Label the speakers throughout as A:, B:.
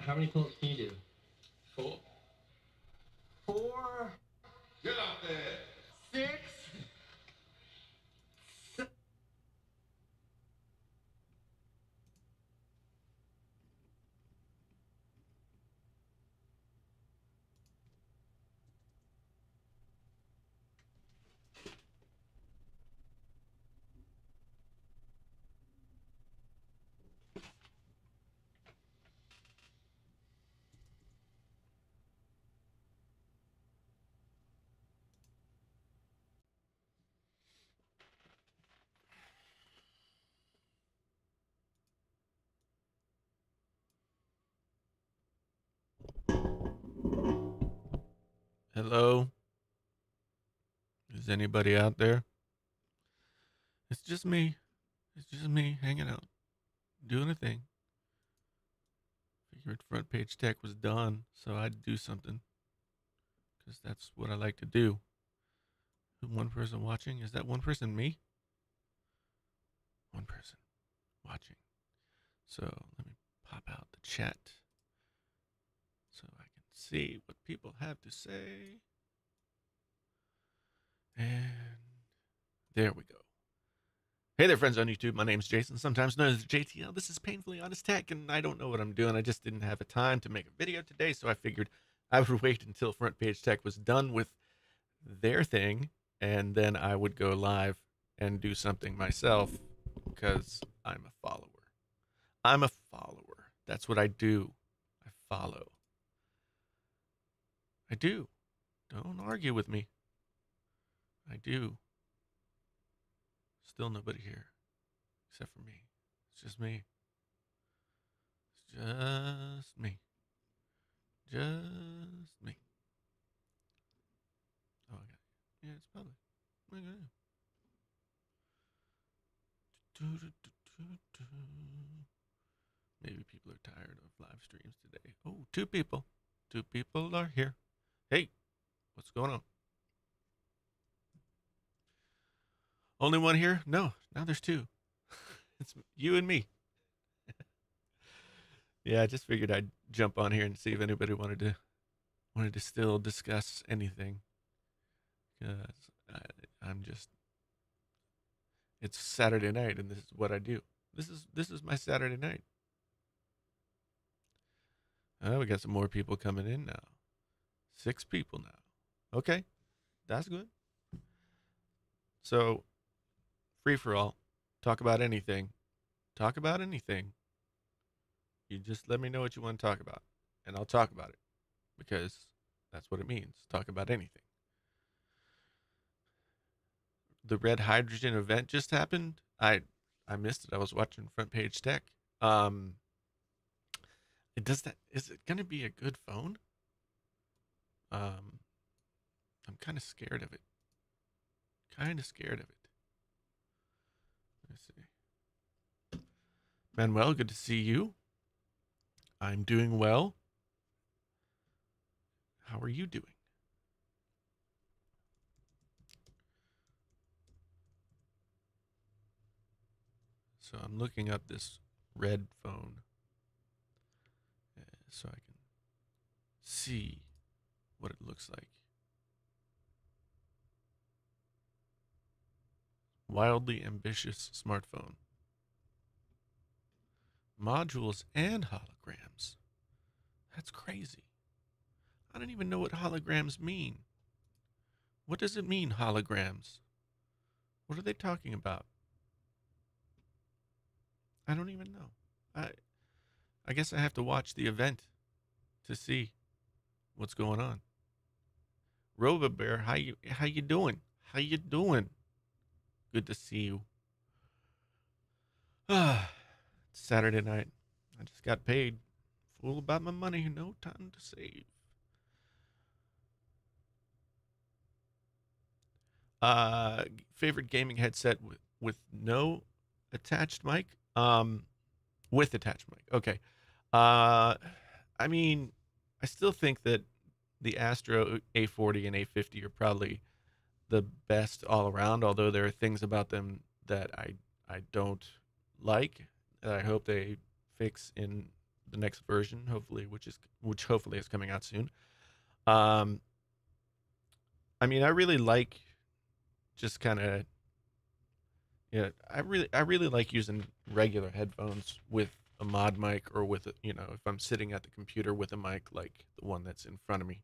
A: How many pull-ups can you do?
B: 4.
A: 4.
B: Get out there.
A: 6.
C: Hello? Is anybody out there? It's just me. It's just me hanging out, doing a thing. Figured Front Page Tech was done, so I'd do something. Because that's what I like to do. One person watching? Is that one person me? One person watching. So let me pop out the chat so I can see what people have to say. And there we go. Hey there, friends on YouTube. My name's Jason, sometimes known as JTL. This is Painfully Honest Tech, and I don't know what I'm doing. I just didn't have a time to make a video today, so I figured I would wait until Front Page Tech was done with their thing, and then I would go live and do something myself, because I'm a follower. I'm a follower. That's what I do. I follow. I do. Don't argue with me. I do. Still nobody here, except for me. It's just me. It's just me. Just me. Oh, I got it. Yeah, it's public. Oh, yeah. Maybe people are tired of live streams today. Oh, 2 people. 2 people are here. Hey, what's going on? Only one here? No, now there's 2. It's you and me. Yeah, I just figured I'd jump on here and see if anybody wanted to still discuss anything. Because I'm just, it's Saturday night and this is what I do. This is my Saturday night. Oh, we got some more people coming in now. 6 people now. Okay, that's good. So, free for all. Talk about anything. Talk about anything. You just let me know what you want to talk about, and I'll talk about it, because that's what it means. Talk about anything. The red hydrogen event just happened. I missed it. I was watching Front Page Tech. It does that. Is it going to be a good phone? I'm kind of scared of it. Kind of scared of it. Let's see. Manuel, good to see you. I'm doing well. How are you doing? So I'm looking up this red phone so I can see what it looks like. Wildly ambitious smartphone. Modules and holograms. That's crazy. I don't even know what holograms mean. What does it mean, holograms? What are they talking about? I don't even know. I guess I have to watch the event to see what's going on. RoboBear, how you doing? How you doing? Good to see you. It's Saturday night. I just got paid. Fool about my money. No time to save. Favorite gaming headset with no attached mic? With attached mic. Okay. I mean, I still think that the Astro A40 and A50 are probably the best all around, although there are things about them that I don't like, that I hope they fix in, the next version, hopefully, which hopefully is coming out soon. I mean, I really like just kind of, yeah, I really like using regular headphones with a mod mic, or with you know, if I'm sitting at the computer with a mic like the one that's in front of me.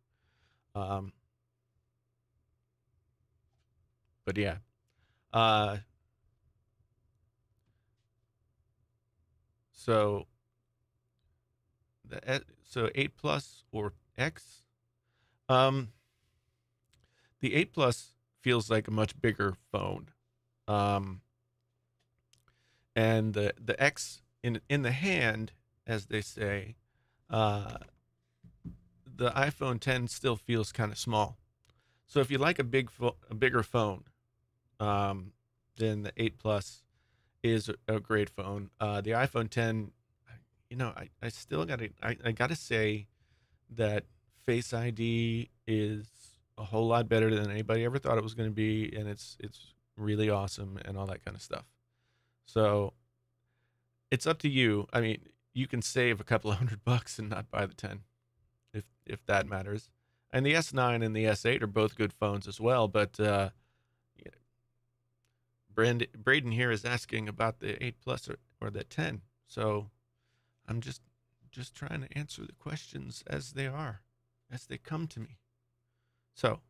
C: Um, but yeah, uh, so so 8 Plus or X. Um, the 8 Plus feels like a much bigger phone. Um, and the X in the hand, as they say, uh, the iPhone 10 still feels kind of small. So if you like a bigger phone, then the 8 Plus is a great phone. The iPhone 10, you know, I still I gotta say that Face ID is a whole lot better than anybody ever thought it was going to be, and it's really awesome and all that kind of stuff. So it's up to you. I mean, you can save a couple of $100 and not buy the 10, if that matters. And the S9 and the S8 are both good phones as well. But you know, Braden here is asking about the 8 Plus or the 10. So I'm just trying to answer the questions as they are, as they come to me. So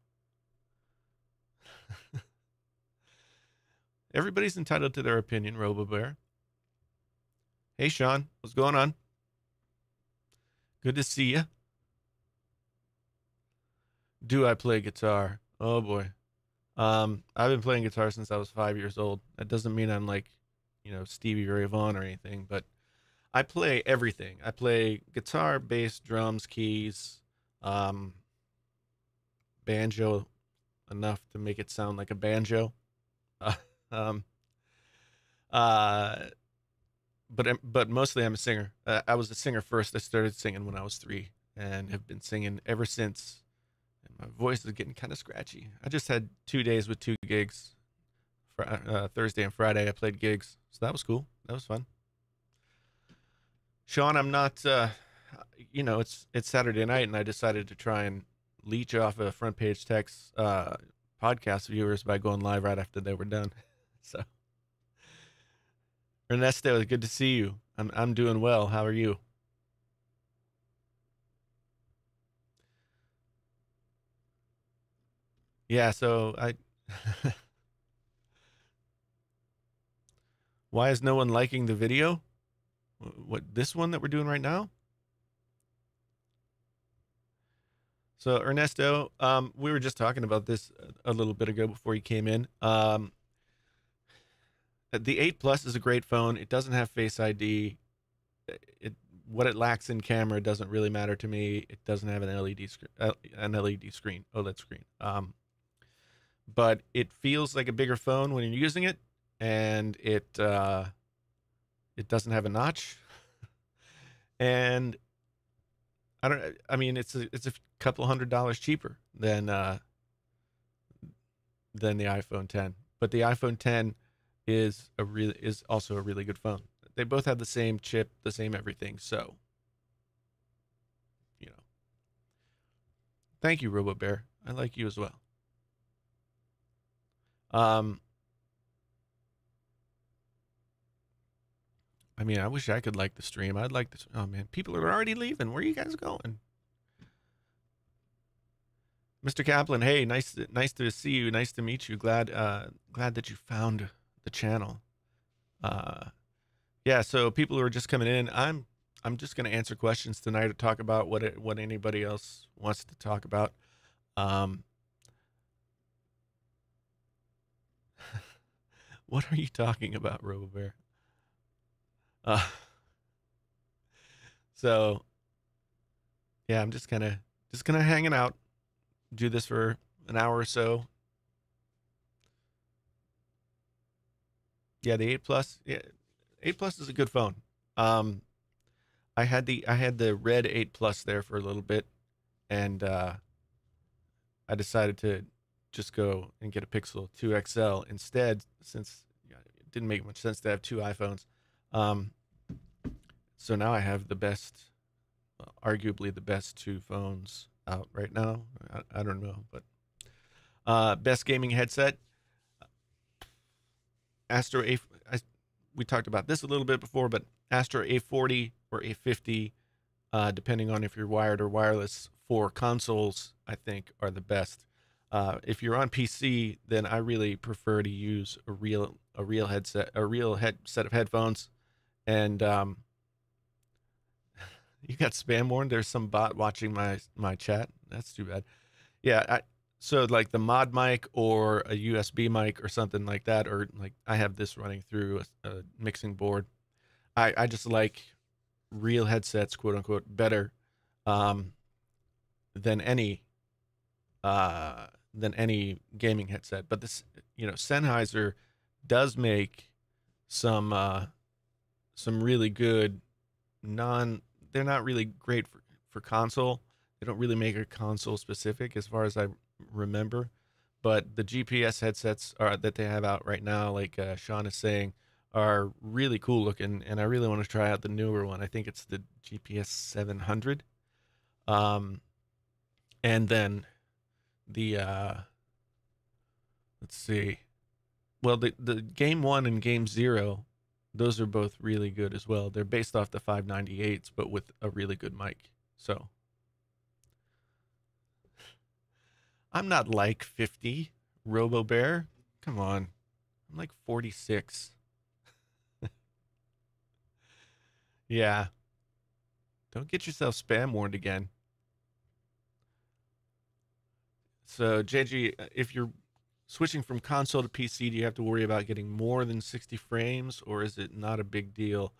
C: everybody's entitled to their opinion, RoboBear. Hey, Sean, what's going on? Good to see you. Do I play guitar? Oh boy. I've been playing guitar since I was 5 years old. That doesn't mean I'm like, you know, Stevie Ray Vaughan or anything, but I play everything. I play guitar, bass, drums, keys, um, banjo, enough to make it sound like a banjo. Uh, um, uh, but mostly I'm a singer. I was a singer first. I started singing when I was 3 and have been singing ever since. And my voice is getting kind of scratchy. I just had 2 days with 2 gigs. Thursday and Friday I played gigs, so that was cool. That was fun. Sean, I'm not. You know, it's Saturday night, and I decided to try and leech off a Front Page Tech's podcast viewers by going live right after they were done. So, Ernesto, good to see you. I'm doing well. How are you? Yeah. So I. Why is no one liking the video? What, this one that we're doing right now? So Ernesto, we were just talking about this a little bit ago before you came in. The 8 Plus is a great phone. It doesn't have Face ID. What it lacks in camera doesn't really matter to me. It doesn't have an LED screen, OLED screen. But it feels like a bigger phone when you're using it, and it doesn't have a notch. And I mean, it's a couple $100 cheaper than the iPhone 10. But the iPhone 10 is also a really good phone. They both have the same chip, the same everything. So, you know, thank you, RoboBear. I like you as well. I mean, I wish I could like the stream. I'd like this. Oh man, people are already leaving. Where are you guys going? Mr. Kaplan, hey, nice to see you. Nice to meet you. Glad that you found the channel. Yeah, so people who are just coming in, I'm just going to answer questions tonight or talk about what anybody else wants to talk about. What are you talking about, RoboBear? So yeah, I'm just kind of hanging out, do this for an hour or so. Yeah, the 8 Plus. Yeah, 8 Plus is a good phone. I had the red 8 Plus there for a little bit, and I decided to just go and get a Pixel 2 XL instead, since it didn't make much sense to have 2 iPhones. So now I have the best arguably the best two phones out right now. I don't know, but best gaming headset, Astro A. We talked about this a little bit before, but Astro A40 or A50, depending on if you're wired or wireless, for consoles, I think are the best. If you're on PC, then I really prefer to use a real headset of headphones. And you got spam warned. There's some bot watching my chat. That's too bad. Yeah, so like the mod mic or a USB mic or something like that, or like I have this running through a mixing board. I just like real headsets, quote unquote, better than any gaming headset. But this, Sennheiser does make some really good they're not really great for console. They don't really make a console specific as far as I remember, but the GPS headsets that they have out right now, like Sean is saying, are really cool looking, and I really want to try out the newer one. I think it's the GPS 700. And then the let's see. Well, the Game 1 and Game 0, those are both really good as well. They're based off the 598s, but with a really good mic. So I'm not like 50, Robo Bear. Come on. I'm like 46. Yeah. Don't get yourself spam warned again. So, JG, if you're switching from console to PC, do you have to worry about getting more than 60 frames, or is it not a big deal?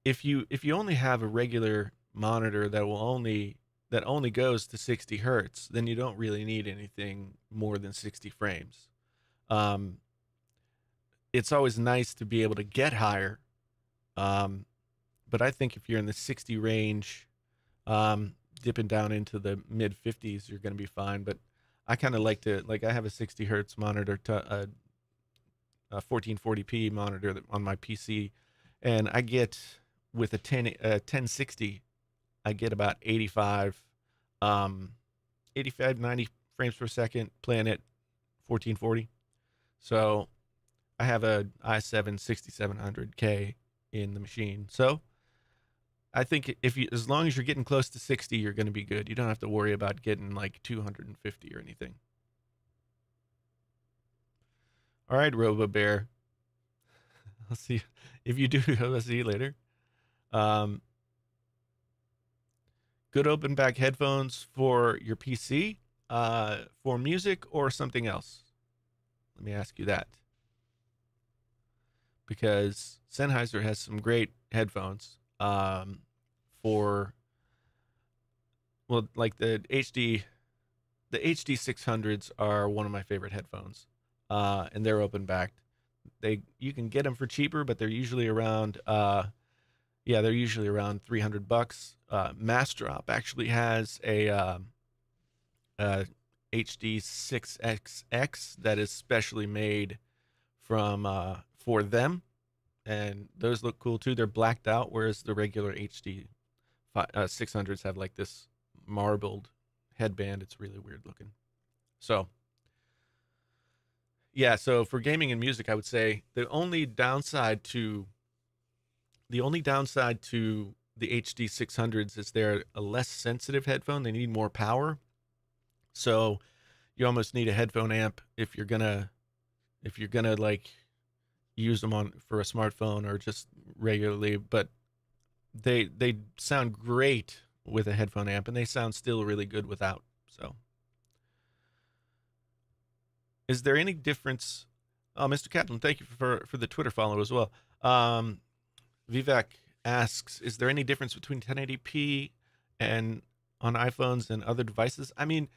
C: If you only have a regular monitor that only goes to 60 hertz, then you don't really need anything more than 60 frames. It's always nice to be able to get higher, but I think if you're in the 60 range, dipping down into the mid 50s, you're going to be fine. But I kind of I have a 60 hertz monitor, a 1440p monitor on my PC, and I get with a 1060, I get about 85, 90 frames per second playing at 1440. So I have a i7 6700K in the machine. So I think as long as you're getting close to 60, you're going to be good. You don't have to worry about getting like 250 or anything. All right, Robo Bear. I'll see if you do. I'll see you later. Good open back headphones for your PC, for music, or something else. Let me ask you that, because Sennheiser has some great headphones. For, well, like the HD 600s are one of my favorite headphones, and they're open backed. You can get them for cheaper, but they're usually around they're usually around $300. Massdrop actually has a HD 6XX that is specially made for them, and those look cool too. They're blacked out, whereas the regular HD 600s have like this marbled headband. It's really weird looking. So yeah, so for gaming and music, I would say the only downside to the HD 600s is they're a less sensitive headphone. They need more power. So you almost need a headphone amp if you're gonna like use them for a smartphone or just regularly. But they sound great with a headphone amp, and they sound still really good without. So is there any difference? Oh, Mr. Kaplan, thank you for the Twitter follow as well. Vivek asks, is there any difference between 1080p and on iPhones and other devices? I mean,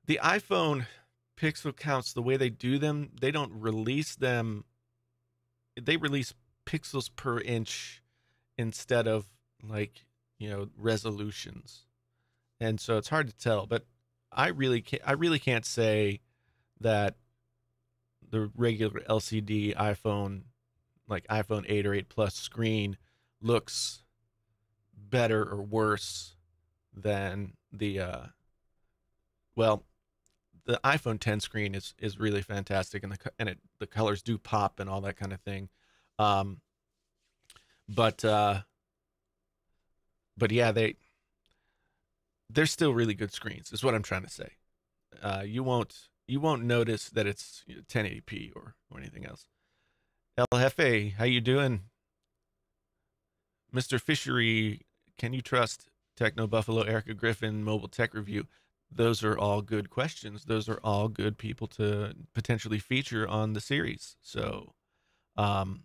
C: the iPhone pixel counts, the way they do them, they don't release them. They release pixels per inch instead of resolutions. And so it's hard to tell, but I really can't say that the regular LCD iPhone, like iPhone 8 or 8 Plus screen, looks better or worse than the well, the iPhone 10 screen is really fantastic, and the colors do pop and all that kind of thing. Um, but yeah, they're still really good screens. Is what I'm trying to say. You won't notice that it's 1080p or anything else. El Jefe, how you doing, Mr. Fishery? Can you trust Techno Buffalo, Erica Griffin, Mobile Tech Review? Those are all good questions. Those are all good people to potentially feature on the series. So, um,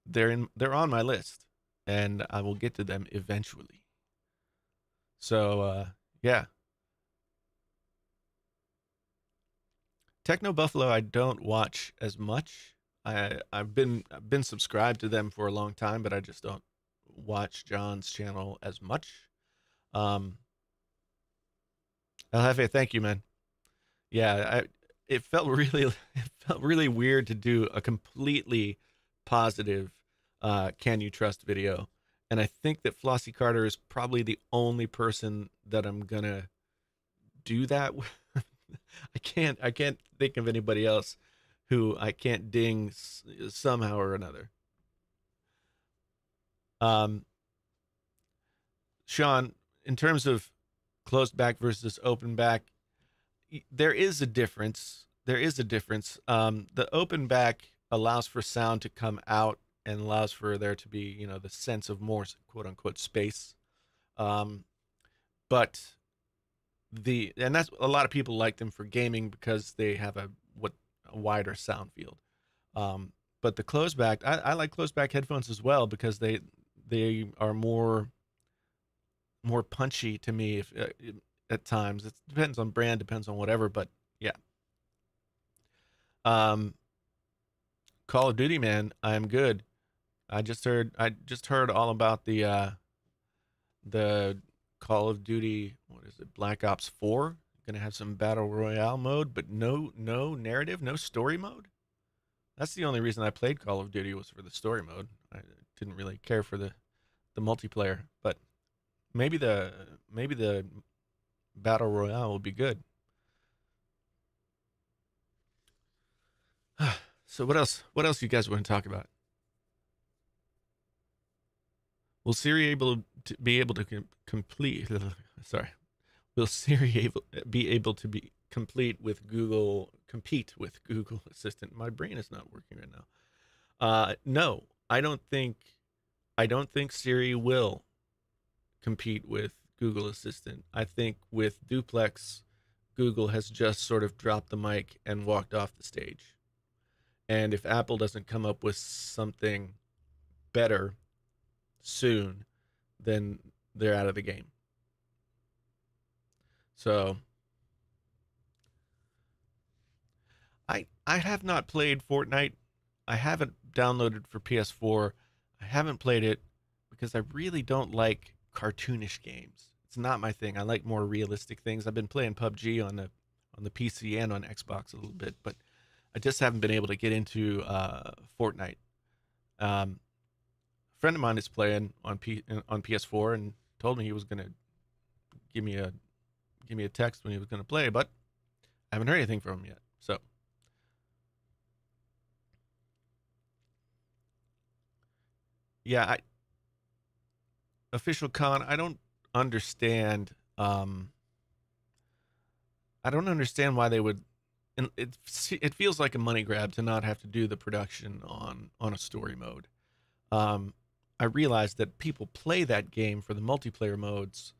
C: they're on my list, and I will get to them eventually. So, yeah, Techno Buffalo I don't watch as much. I've been subscribed to them for a long time, but I just don't watch John's channel as much. Um, El Jefe, thank you, man. Yeah, it felt really it felt really weird to do a completely positive can you trust video. And I think that Flossie Carter is probably the only person that I'm gonna do that with. I can't think of anybody else who I can't ding somehow or another. Um, Sean, in terms of closed back versus open back, there is a difference. There is a difference. The open back allows for sound to come out and allows for there to be, the sense of more quote unquote space. Um, but and that's a lot of people like them for gaming because they have a wider sound field. But the closed back, I like closed back headphones as well because they are more punchy to me if at times. It depends on brand, depends on whatever, but yeah. Um, Call of Duty, man, I'm good. I just heard all about the Call of Duty, what is it, Black Ops 4? Gonna have some battle royale mode, but no narrative, no story mode. That's the only reason I played Call of Duty was for the story mode. I didn't really care for the multiplayer, but maybe the battle royale will be good. So what else? What else you guys want to talk about? Will Siri be able to complete? Sorry, will Siri be able to be complete with Google compete with Google Assistant? My brain is not working right now. No, I don't think Siri will compete with Google Assistant. I think with Duplex, Google has just sort of dropped the mic and walked off the stage. And if Apple doesn't come up with something better soon, then they're out of the game. So I have not played Fortnite. I haven't downloaded for PS4. I haven't played it because I really don't like cartoonish games. It's not my thing. I like more realistic things. I've been playing PUBG on the PC and on Xbox a little bit, but I just haven't been able to get into Fortnite. A friend of mine is playing on PS4 and told me he was gonna give me a give me a text when he was gonna play, but I haven't heard anything from him yet. So yeah, official con. Understand. Um, I don't understand why they would. And it feels like a money grab to not have to do the production on a story mode. Um, I realize that people play that game for the multiplayer modes,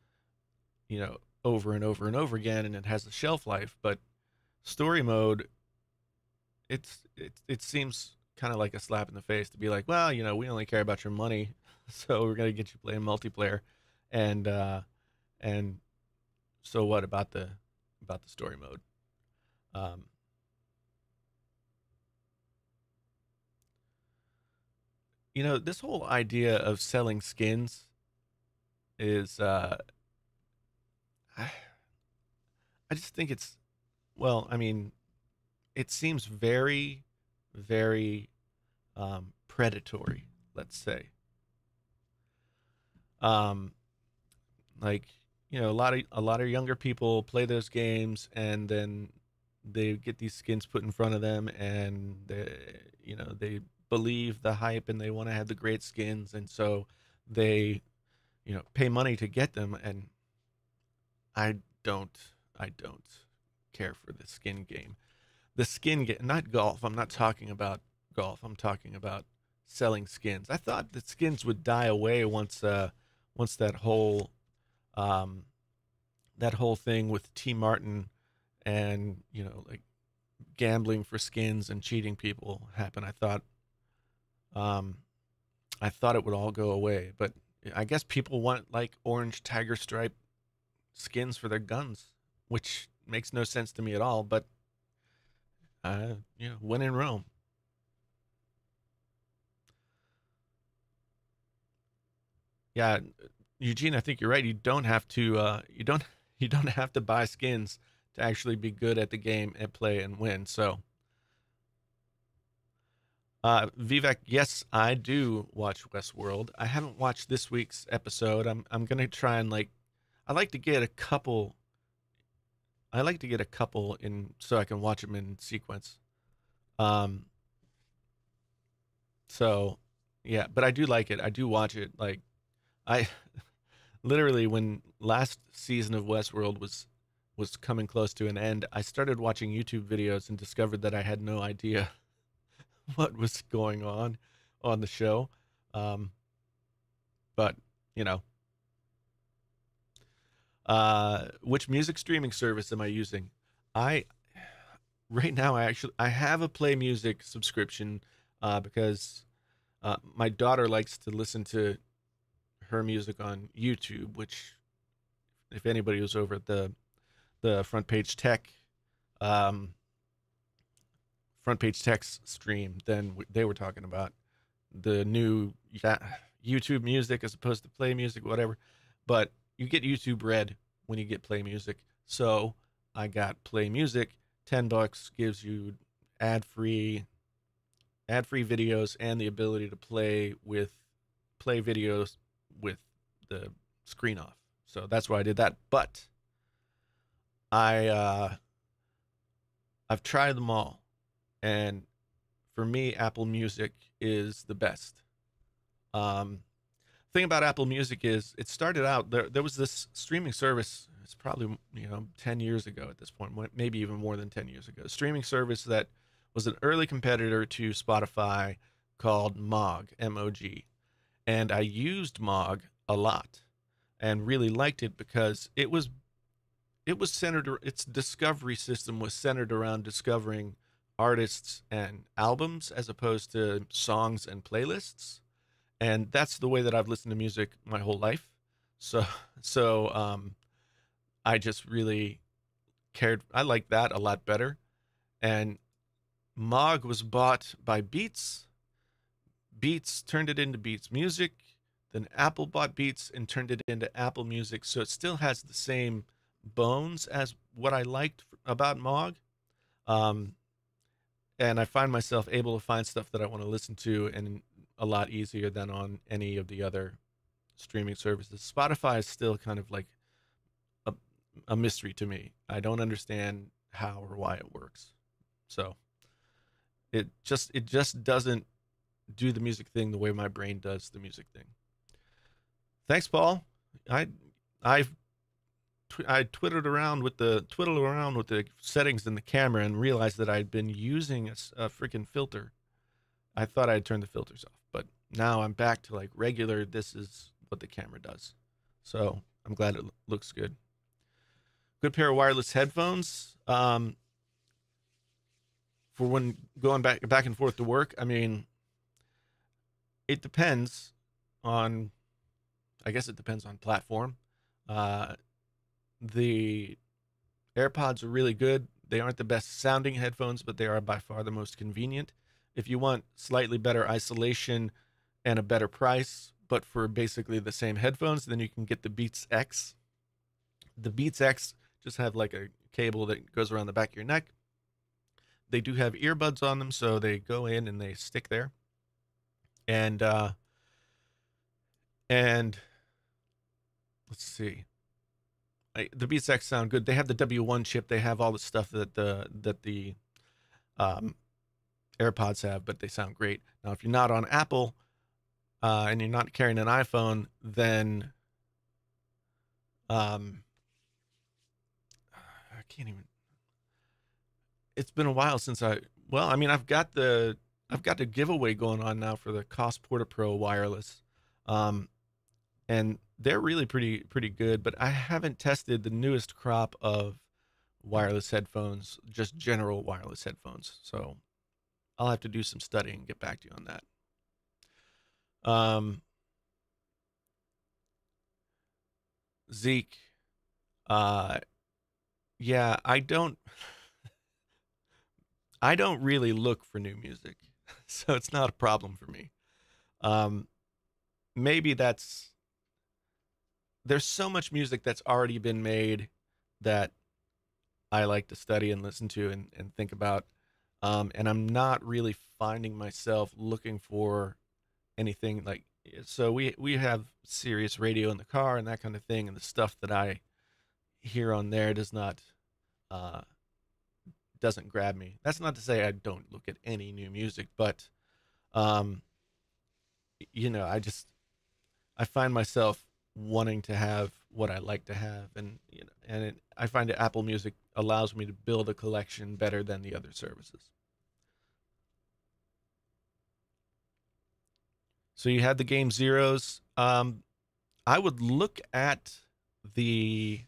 C: over and over and over again, and it has a shelf life. But story mode, it seems kind of like a slap in the face to be like, well, we only care about your money, so we're gonna get you playing multiplayer, and and so what about the story mode? Um, this whole idea of selling skins is I, I just think it's well, I mean, it seems very, very predatory, let's say. Like, a lot of younger people play those games, and then they get these skins put in front of them, and they believe the hype, and they want to have the great skins, and so they pay money to get them. And I don't I don't care for the skin game. The skin game, not golf. I'm not talking about golf. I'm talking about selling skins. I thought that skins would die away once um, that whole thing with T Martin and like gambling for skins and cheating people happened. Um, I thought it would all go away, but I guess people want like orange tiger stripe skins for their guns, which makes no sense to me at all. But when in Rome. Yeah, Eugene, I think you're right. You don't have to. You don't have to buy skins to actually be good at the game and play and win. So, Vivek, yes, I do watch Westworld. I haven't watched this week's episode. I'm gonna try and like. I like to get a couple. I like to get a couple in so I can watch them in sequence. Um. So, yeah, but I do like it. I do watch it. Like I literally, when last season of Westworld was coming close to an end, I started watching YouTube videos and discovered that I had no idea what was going on the show. Um, but you know, which music streaming service am I using? I right now I have a Play Music subscription because my daughter likes to listen to her music on YouTube, which if anybody was over at the Front Page Tech um, Front Page Tech's stream, then they were talking about the new YouTube Music as opposed to Play Music, whatever. But you get YouTube Red when you get Play Music. So I got Play Music. $10 gives you ad-free videos and the ability to play videos with the screen off. So that's why I did that. But I've tried them all, and for me, Apple Music is the best. Thing about Apple Music is it started out there was this streaming service. It's probably 10 years ago at this point, maybe even more than 10 years ago. A streaming service that was an early competitor to Spotify called Mog, M-O-G. And I used Mog a lot and really liked it because it was centered, its discovery system was centered around discovering artists and albums as opposed to songs and playlists. And that's the way that I've listened to music my whole life. So I just really cared. I like that a lot better. And Mog was bought by Beats. Beats turned it into Beats Music. Then Apple bought Beats and turned it into Apple Music. So it still has the same bones as what I liked about Mog. And I find myself able to find stuff that I want to listen to and a lot easier than on any of the other streaming services. Spotify is still kind of like a mystery to me. I don't understand how or why it works. So it just doesn't do the music thing the way my brain does the music thing. Thanks, Paul. I twiddled around with the settings in the camera and realized that I'd been using a freaking filter. I thought I'd turned the filters off, but now I'm back to like regular. This is what the camera does. So I'm glad it looks good. Good pair of wireless headphones. For when going back and forth to work. I mean, it depends on, I guess it depends on platform. The AirPods are really good. They aren't the best sounding headphones, but they are by far the most convenient. If you want slightly better isolation and a better price, but for basically the same headphones, then you can get the Beats X. The Beats X just have like a cable that goes around the back of your neck. They do have earbuds on them, so they go in and they stick there. And let's see. The Beats X sound good. They have the W1 chip. They have all the stuff that the um, AirPods have, but they sound great. Now, if you're not on Apple and you're not carrying an iPhone, then I can't even. It's been a while since I. Well, I mean, I've got the giveaway going on now for the Cost Porta Pro wireless, um, and they're really pretty good. But I haven't tested the newest crop of wireless headphones, just general wireless headphones. So I'll have to do some studying and get back to you on that. Zeke, yeah, I don't really look for new music, so it's not a problem for me. Um, maybe there's so much music that's already been made that I like to study and listen to and think about. And I'm not really finding myself looking for anything like, so we have Sirius radio in the car and that kind of thing, and the stuff that I hear on there uh, doesn't grab me. That's not to say I don't look at any new music, but um, I find myself wanting to have what I like to have, and I find that Apple Music allows me to build a collection better than the other services. So you had the game Zeros. I would the look at the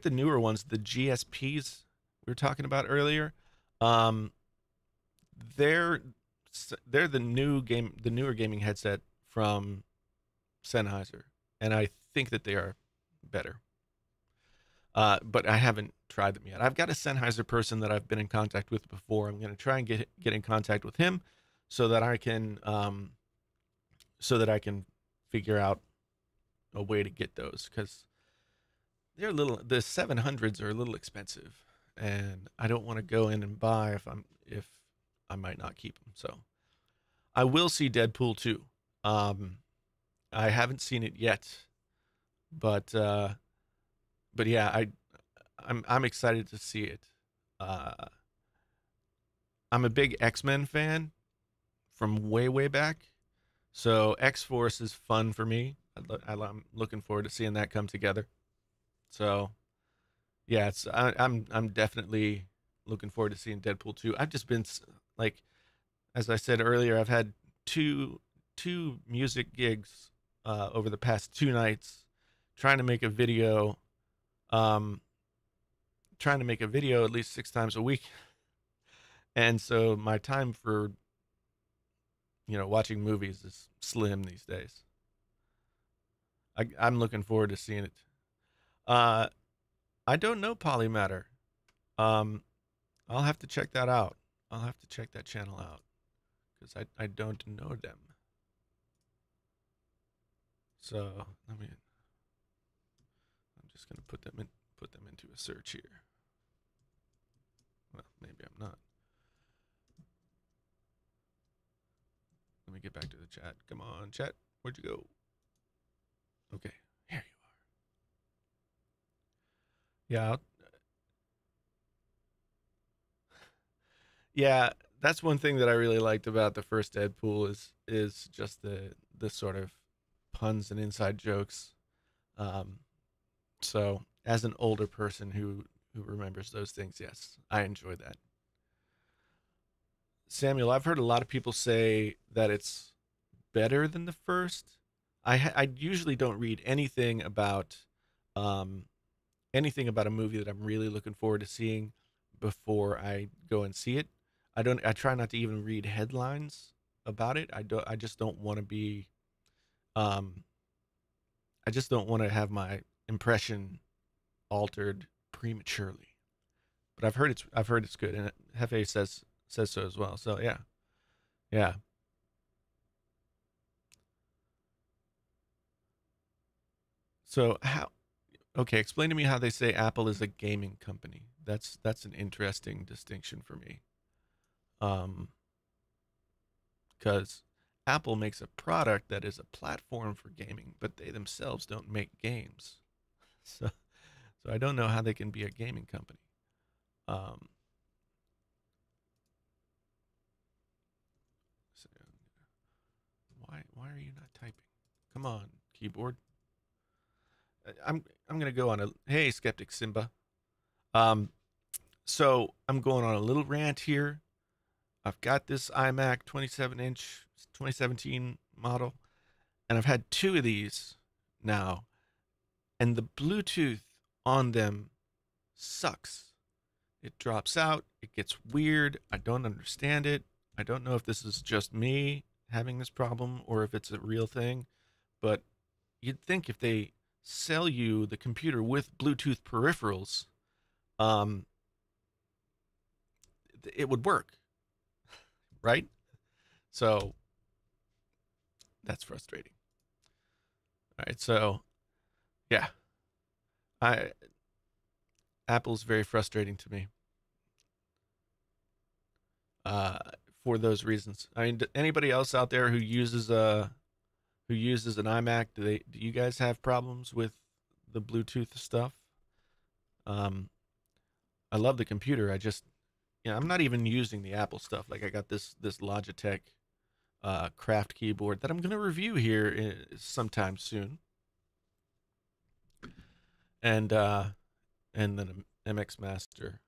C: newer ones, the GSPs we were talking about earlier. Um, they're the newer gaming headset from Sennheiser, and I think that they are better. But I haven't tried them yet. I've got a Sennheiser person that I've been in contact with before. I'm going to try and get in contact with him so that I can figure out a way to get those, because the 700s are a little expensive, and I don't want to go in and buy if I might not keep them. So I will see Deadpool 2. I haven't seen it yet, but yeah, I'm excited to see it. Uh, I'm a big X-Men fan from way back, so X-Force is fun for me. I'm looking forward to seeing that come together. So yeah, I'm definitely looking forward to seeing Deadpool 2. I've just been like, as I said earlier, I've had two music gigs over the past 2 nights, trying to make a video, um, at least 6 times a week, and so my time for watching movies is slim these days. I'm looking forward to seeing it. Uh, I don't know Polymatter. Um, I'll have to check that out. I'll have to check that channel out because I don't know them. So I'm just gonna put them into a search here. Well, maybe I'm not. Let me get back to the chat. Come on, chat. Where'd you go? Okay, here you are. Yeah, yeah. That's one thing that I really liked about the first Deadpool is just the sort of puns and inside jokes. Um, so as an older person who remembers those things, yes, I enjoy that. Samuel, I've heard a lot of people say that it's better than the first. I usually don't read um, anything about a movie that I'm really looking forward to seeing before I go and see it. I try not to even read headlines about it. I just don't want to be um I just don't want to have my impression altered prematurely. But I've heard it's good, and Hefe says so as well. So yeah. Yeah. So how okay, explain to me how they say Apple is a gaming company. That's an interesting distinction for me. Um, because Apple makes a product that is a platform for gaming, but they themselves don't make games. So, so I don't know how they can be a gaming company. Um, so why are you not typing? Come on, keyboard. I'm gonna go on a hey skeptic Simba. Um, so I'm going on a little rant here. I've got this iMac 27-inch 2017 model, and I've had two of these now, and the Bluetooth on them sucks. It drops out. It gets weird. I don't understand it. I don't know if this is just me having this problem or if it's a real thing, but you'd think if they sell you the computer with Bluetooth peripherals, um, it would work, right? So that's frustrating. All right, so yeah, I Apple's very frustrating to me uh, for those reasons. I mean, anybody else out there who uses an iMac, do you guys have problems with the Bluetooth stuff? Um, I love the computer. I just, I'm not even using the Apple stuff. Like I got this Logitech craft keyboard that I'm gonna review here sometime soon, and then an MX Master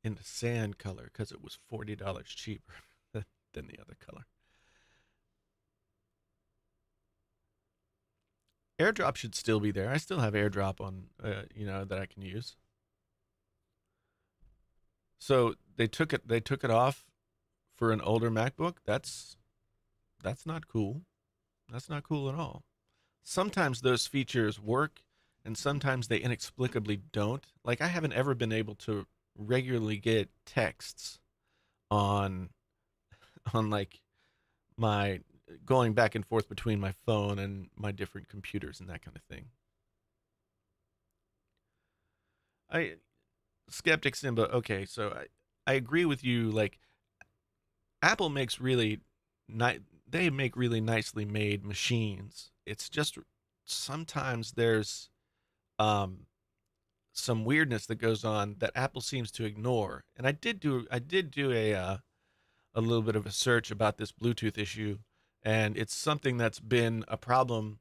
C: in the sand color because it was $40 cheaper than the other color. AirDrop should still be there. I still have AirDrop on, that I can use. So they took it off for an older MacBook. That's not cool. That's not cool at all. Sometimes those features work and sometimes they inexplicably don't. Like I haven't ever been able to regularly get texts on like my going back and forth between my phone and my different computers and that kind of thing. I skeptic Simba, okay, so I agree with you. Like Apple makes really they make really nicely made machines. It's just sometimes there's um some weirdness that goes on that Apple seems to ignore. And I did do a little bit of a search about this Bluetooth issue, and it's something that's been a problem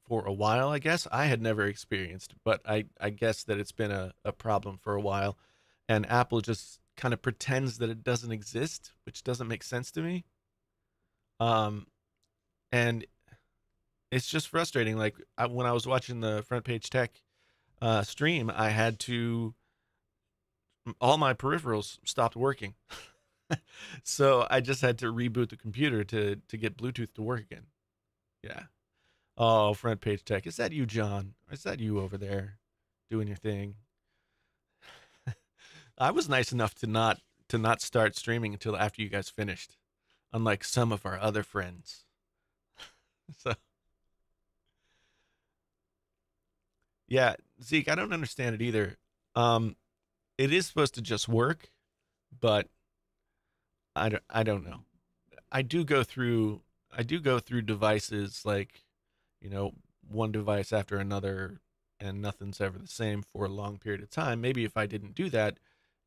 C: for a while. I guess I had never experienced, but I guess that it's been a problem for a while, and Apple just kind of pretends that it doesn't exist, which doesn't make sense to me. Um, and it's just frustrating. Like when I was watching the Front Page Tech stream, I had to all my peripherals stopped working. So I just had to reboot the computer to get Bluetooth to work again. Yeah. Oh, Front Page Tech. Is that you, John? Or is that you over there doing your thing? I was nice enough to not start streaming until after you guys finished, unlike some of our other friends. So yeah, Zeke, I don't understand it either. Um, it is supposed to just work, but I don't know. I do go through devices like, one device after another and nothing's ever the same for a long period of time. Maybe if I didn't do that,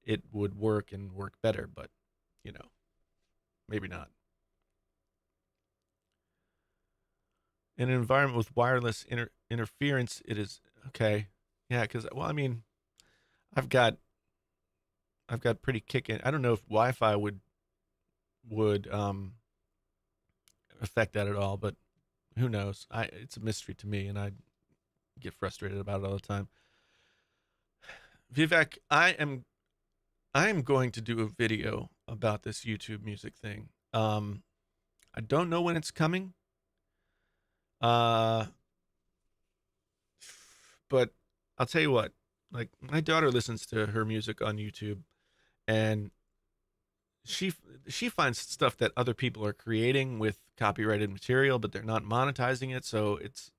C: it would work and work better, but you know, maybe not. In an environment with wireless interference, it is okay. Yeah, because well, I mean, I've got I've got pretty kicking. I don't know if Wi-Fi would affect that at all, but who knows? It's a mystery to me, and I get frustrated about it all the time. Vivek, I am going to do a video about this YouTube music thing. I don't know when it's coming. Uh, but I'll tell you what. Like my daughter listens to her music on YouTube, and she she finds stuff that other people are creating with copyrighted material, but they're not monetizing it, so it's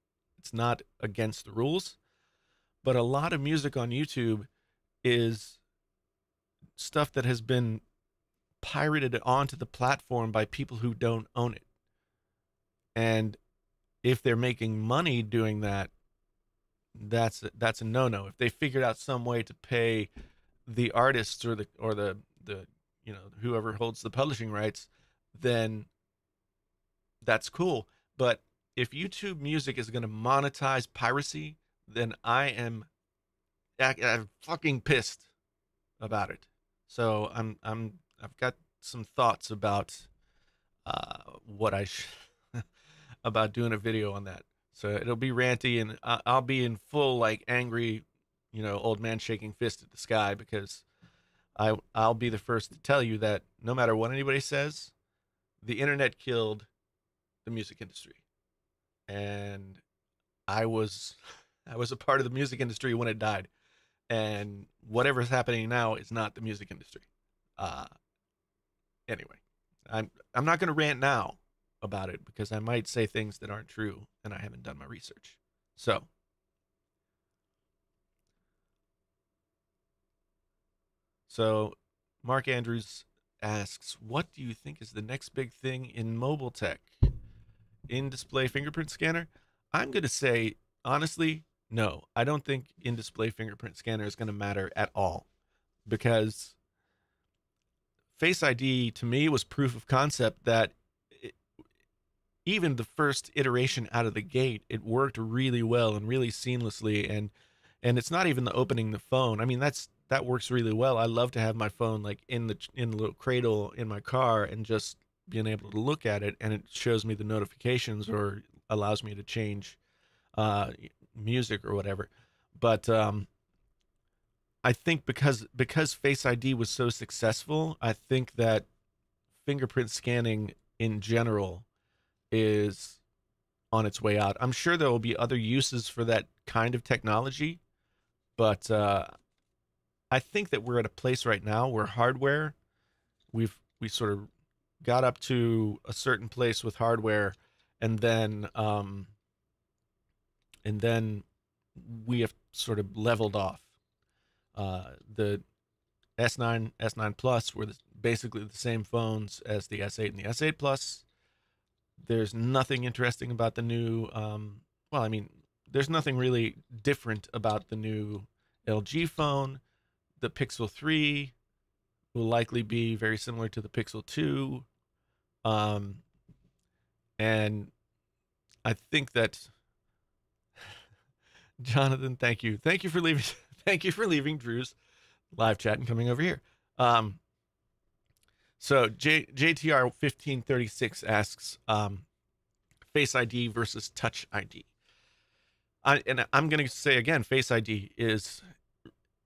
C: not against the rules. But a lot of music on YouTube is stuff that has been pirated onto the platform by people who don't own it. And if they're making money doing that, that's a no-no. If they figured out some way to pay the artists or the whoever holds the publishing rights, then that's cool. But if YouTube Music is going to monetize piracy, then I'm fucking pissed about it. So I've got some thoughts about what about doing a video on that. So it'll be ranty, and I'll be in full like angry, old man shaking fist at the sky, because I'll be the first to tell you that no matter what anybody says, the internet killed the music industry, and I was I was a part of the music industry when it died, and whatever's happening now is not the music industry. Uh, anyway, I'm not going to rant now about it, because I might say things that aren't true and I haven't done my research. So Mark Andrews asks, what do you think is the next big thing in mobile tech? In-display fingerprint scanner? I'm going to say, honestly, no. I don't think in-display fingerprint scanner is going to matter at all, because Face ID to me was proof of concept that even the first iteration out of the gate, it worked really well and really seamlessly, and it's not even the opening the phone. I mean, that works really well. I love to have my phone like in the little cradle in my car, and just being able to look at it, and it shows me the notifications or allows me to change music or whatever. But I think because Face ID was so successful, I think that fingerprint scanning in general is on its way out. I'm sure there will be other uses for that kind of technology, but I think that we're at a place right now where hardware, we sort of got up to a certain place with hardware, and then we have sort of leveled off. The S9, S9 Plus were basically the same phones as the S8 and the S8 Plus. There's nothing interesting about the new, well, I mean, there's nothing really different about the new LG phone. The Pixel 3 will likely be very similar to the Pixel 2. And I think that Jonathan, thank you. Thank you for leaving thank you for leaving Drew's live chat and coming over here. So JTR 1536 asks, Face ID versus Touch ID. And I'm going to say again, Face ID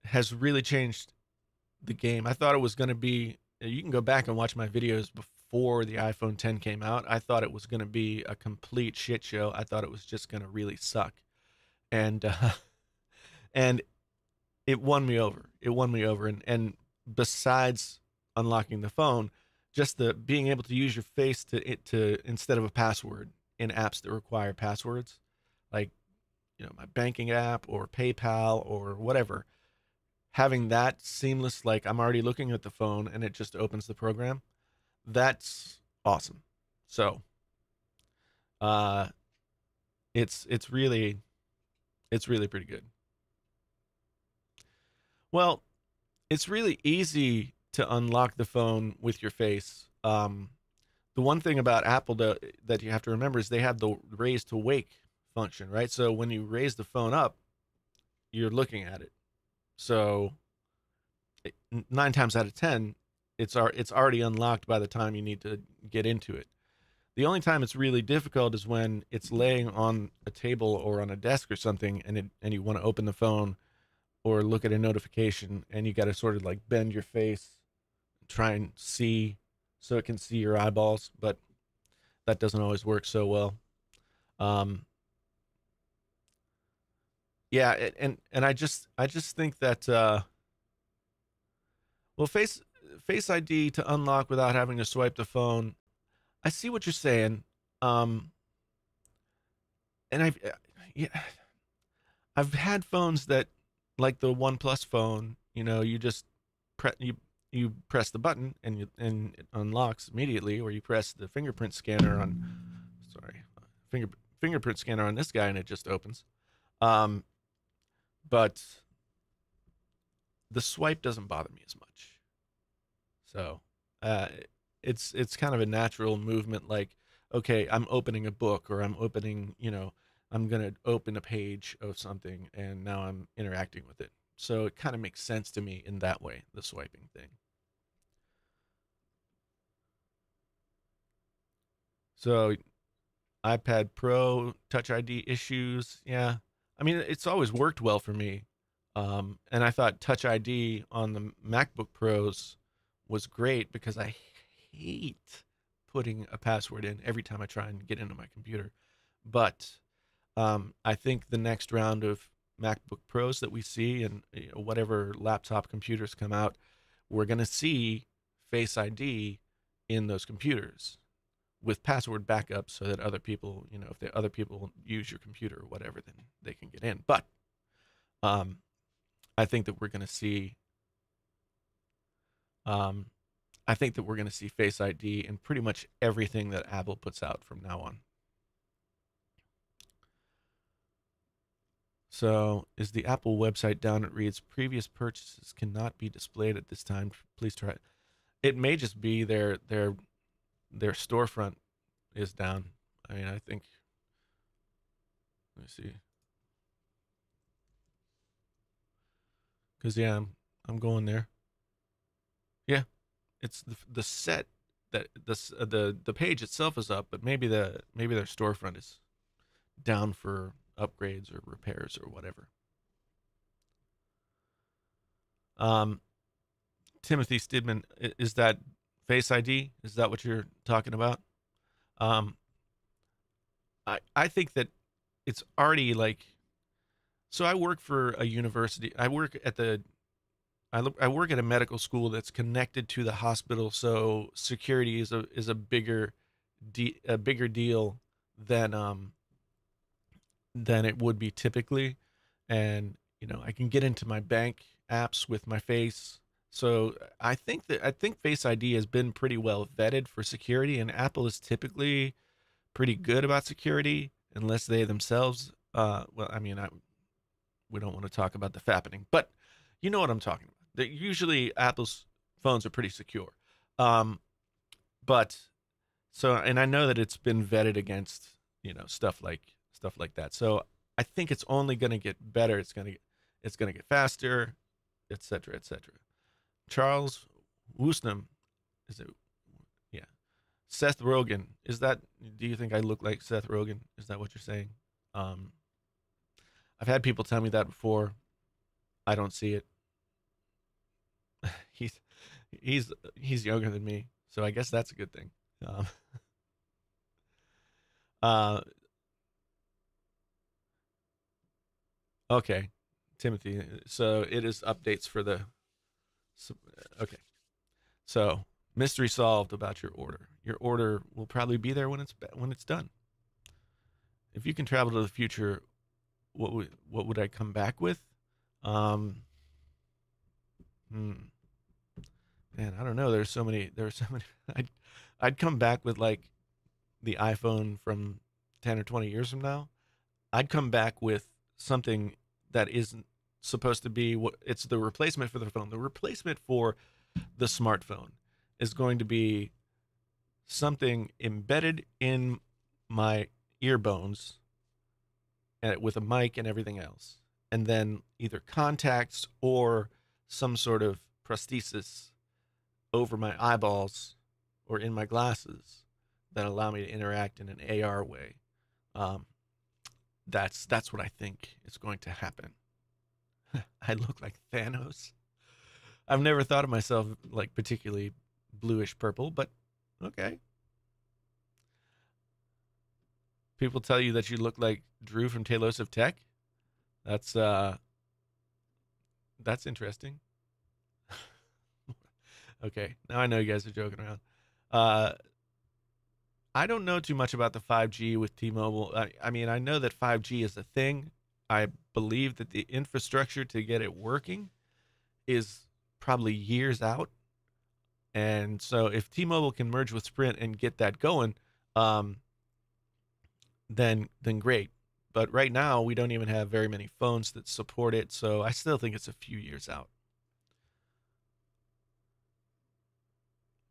C: has really changed the game. I thought it was going to be, you can go back and watch my videos before the iPhone 10 came out. I thought it was going to be a complete shit show. I thought it was just going to really suck. And and it won me over. It won me over. And besides unlocking the phone, just the being able to use your face to instead of a password in apps that require passwords, like my banking app or PayPal or whatever, having that seamless, like I'm already looking at the phone and it just opens the program, that's awesome. So it's really pretty good. Well, it's really easy to unlock the phone with your face. The one thing about Apple that you have to remember is they have the raise to wake function, right? So when you raise the phone up, you're looking at it. So 9 times out of 10, it's already unlocked by the time you need to get into it. The only time it's really difficult is when it's laying on a table or on a desk or something, and you want to open the phone or look at a notification, and you got to sort of like bend your face, try and see so it can see your eyeballs, but that doesn't always work so well. Yeah, and I just think that well, Face ID to unlock without having to swipe the phone. I see what you're saying. And I've had phones that, like the OnePlus phone, you just you press the button and it unlocks immediately, or you press the fingerprint scanner on. Sorry, fingerprint scanner on this guy, and it just opens. But the swipe doesn't bother me as much. So it's kind of a natural movement. Like, okay, I'm opening a book, or I'm opening, I'm gonna open a page of something, and now I'm interacting with it. So it kind of makes sense to me in that way, the swiping thing. So iPad Pro, Touch ID issues. Yeah. I mean, it's always worked well for me. And I thought Touch ID on the MacBook Pros was great because I hate putting a password in every time I try and get into my computer. But I think the next round of MacBook Pros that we see, and whatever laptop computers come out, we're going to see Face ID in those computers with password backup, so that other people, if the other people use your computer or whatever, then they can get in. But I think that we're going to see Face ID in pretty much everything that Apple puts out from now on. So, is the Apple website down? It reads, previous purchases cannot be displayed at this time. Please try it. It may just be their storefront is down. I mean, I think, let me see. Because, yeah, I'm going there. Yeah, it's the set that the page itself is up, but maybe their storefront is down for upgrades or repairs or whatever. Timothy Stidman, is that Face ID? Is that what you're talking about? I think that it's already like, so I work for a university. I work at a medical school that's connected to the hospital, so security is a bigger deal than it would be typically. And I can get into my bank apps with my face. So I think Face ID has been pretty well vetted for security, and Apple is typically pretty good about security, unless they themselves well, I mean, we don't want to talk about the fappening, but you know what I'm talking about. Usually Apple's phones are pretty secure. But so, and I know that it's been vetted against, stuff like that. So I think it's only going to get better. It's going to get faster, et cetera, et cetera. Charles Woosnam, is it? Yeah. Seth Rogen, do you think I look like Seth Rogen? Is that what you're saying? I've had people tell me that before. I don't see it. He's younger than me, so I guess that's a good thing. Okay, Timothy. So it is updates for the. Okay, so mystery solved about your order. Your order will probably be there when it's done. If you can travel to the future, what would I come back with? Man, I don't know. There are so many. I'd come back with like the iPhone from 10 or 20 years from now. I'd come back with something that isn't supposed to be what it's the replacement for the phone. The replacement for the smartphone is going to be something embedded in my ear bones, and with a mic and everything else, and then either contacts or some sort of prosthesis over my eyeballs or in my glasses that allow me to interact in an AR way. That's what I think is going to happen. I look like Thanos. I've never thought of myself like particularly bluish purple, but okay. People tell you that you look like Drew from Talos of Tech. That's interesting. Okay, now I know you guys are joking around. I don't know too much about the 5G with T-Mobile. I mean, I know that 5G is a thing. I believe that the infrastructure to get it working is probably years out. And so if T-Mobile can merge with Sprint and get that going, then great. But right now we don't even have very many phones that support it, so I still think it's a few years out.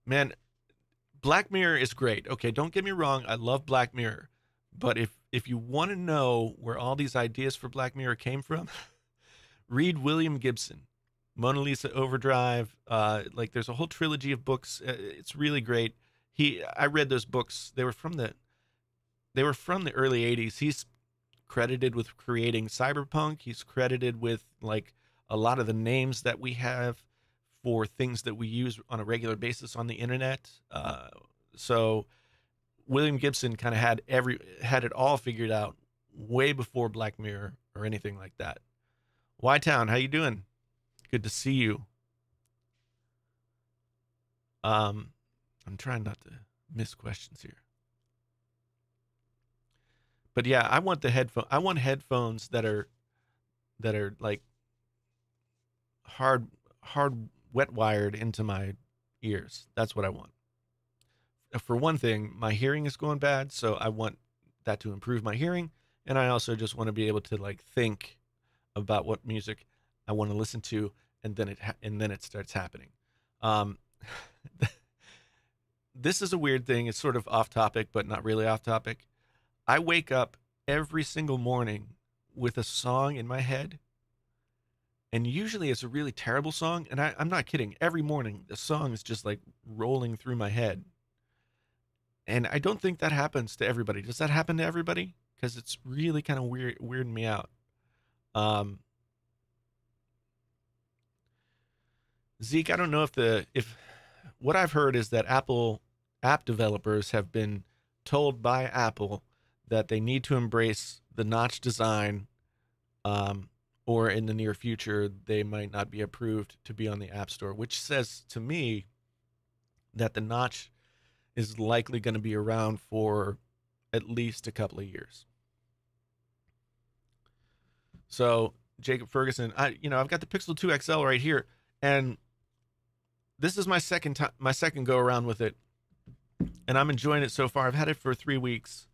C: Man, Black Mirror is great. Okay, don't get me wrong, I love Black Mirror. But if you want to know where all these ideas for Black Mirror came from, read William Gibson, Mona Lisa Overdrive. Like there's a whole trilogy of books. It's really great. I read those books. They were from the early '80s. He's credited with creating cyberpunk. He's credited with like a lot of the names that we have for things that we use on a regular basis on the internet. So William Gibson kind of had it all figured out way before Black Mirror or anything like that. Y Town, how you doing? Good to see you. I'm trying not to miss questions here. But yeah, I want headphones that are like hard wet wired into my ears. That's what I want. For one thing, my hearing is going bad, so I want that to improve my hearing, and I also just want to be able to like think about what music I want to listen to, and then it starts happening. Um, this is a weird thing. It's sort of off topic, but not really off topic. I wake up every single morning with a song in my head, and usually it's a really terrible song, and I'm not kidding. Every morning, the song is just like rolling through my head. And I don't think that happens to everybody. Does that happen to everybody? Because it's really kind of weirding me out. Zeke, I don't know if what I've heard is that Apple app developers have been told by Apple that they need to embrace the notch design, or in the near future they might not be approved to be on the App Store, which says to me that the notch is likely going to be around for at least a couple of years. So Jacob Ferguson, I've got the Pixel 2 XL right here, and this is my second go around with it, and I'm enjoying it so far. I've had it for 3 weeks,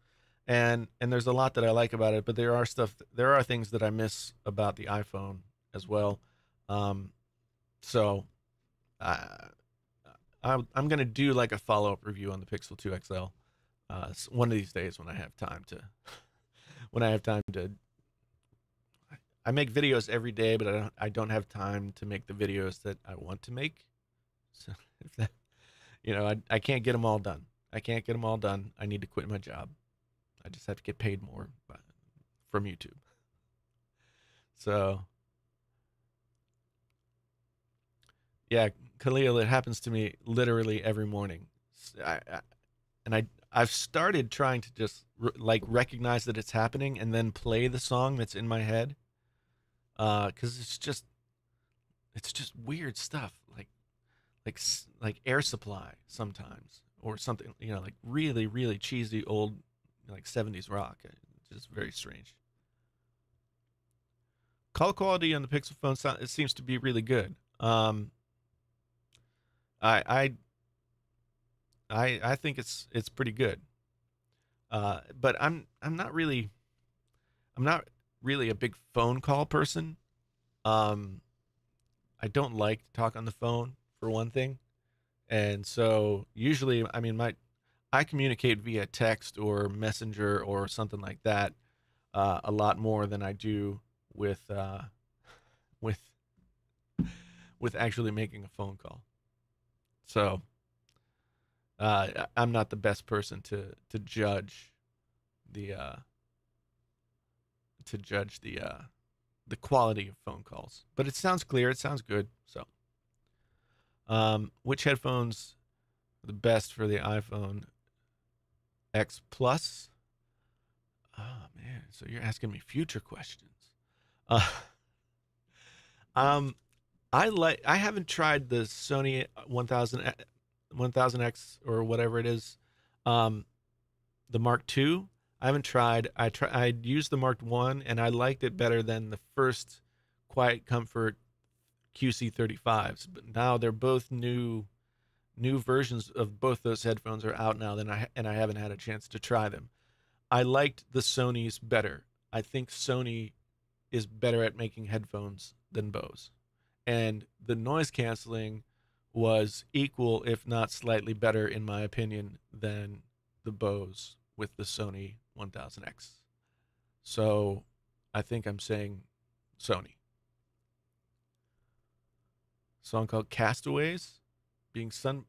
C: and there's a lot that I like about it, but there are things that I miss about the iPhone as well. So I'm going to do like a follow-up review on the Pixel 2 XL one of these days when I have time to I make videos every day, but I don't have time to make the videos that I want to make. So if that, I can't get them all done. I need to quit my job. I just have to get paid more from YouTube. So yeah, Khalil, it happens to me literally every morning. I've started trying to just recognize that it's happening and then play the song that's in my head, because it's just weird stuff, like Air Supply sometimes, or something, like really really cheesy old like 70s rock. It's just very strange. Call quality on the Pixel phone it seems to be really good. I think it's pretty good. But I'm not really a big phone call person. I don't like to talk on the phone, for one thing. And so usually, I mean, I communicate via text or messenger or something like that a lot more than I do with actually making a phone call. So I'm not the best person to judge the quality of phone calls, but it sounds clear. It sounds good. So, which headphones are the best for the iPhone X Plus? Oh man, so you're asking me future questions. Uh, I haven't tried the Sony 1000X or whatever it is, the Mark II. I haven't tried. I used the Mark I, and I liked it better than the first Quiet Comfort QC35s. But now they're both new versions of both those headphones are out now. And I haven't had a chance to try them. I liked the Sony's better. I think Sony is better at making headphones than Bose. And the noise canceling was equal, if not slightly better, in my opinion, than the Bose with the Sony 1000X. So I think I'm saying Sony. Song called Castaways, being sun.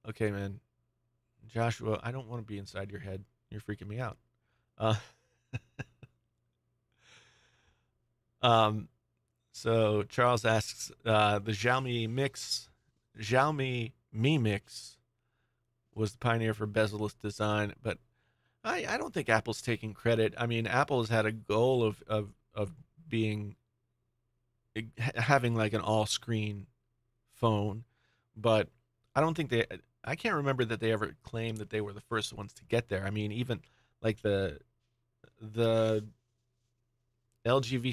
C: Okay, man. Joshua, I don't want to be inside your head. You're freaking me out. Uh, um, so Charles asks, the Xiaomi Mi Mix was the pioneer for bezel-less design, but I don't think Apple's taking credit. I mean, Apple has had a goal of being having like an all-screen phone, but I don't think I can't remember that they ever claimed that they were the first ones to get there. I mean, even like the LG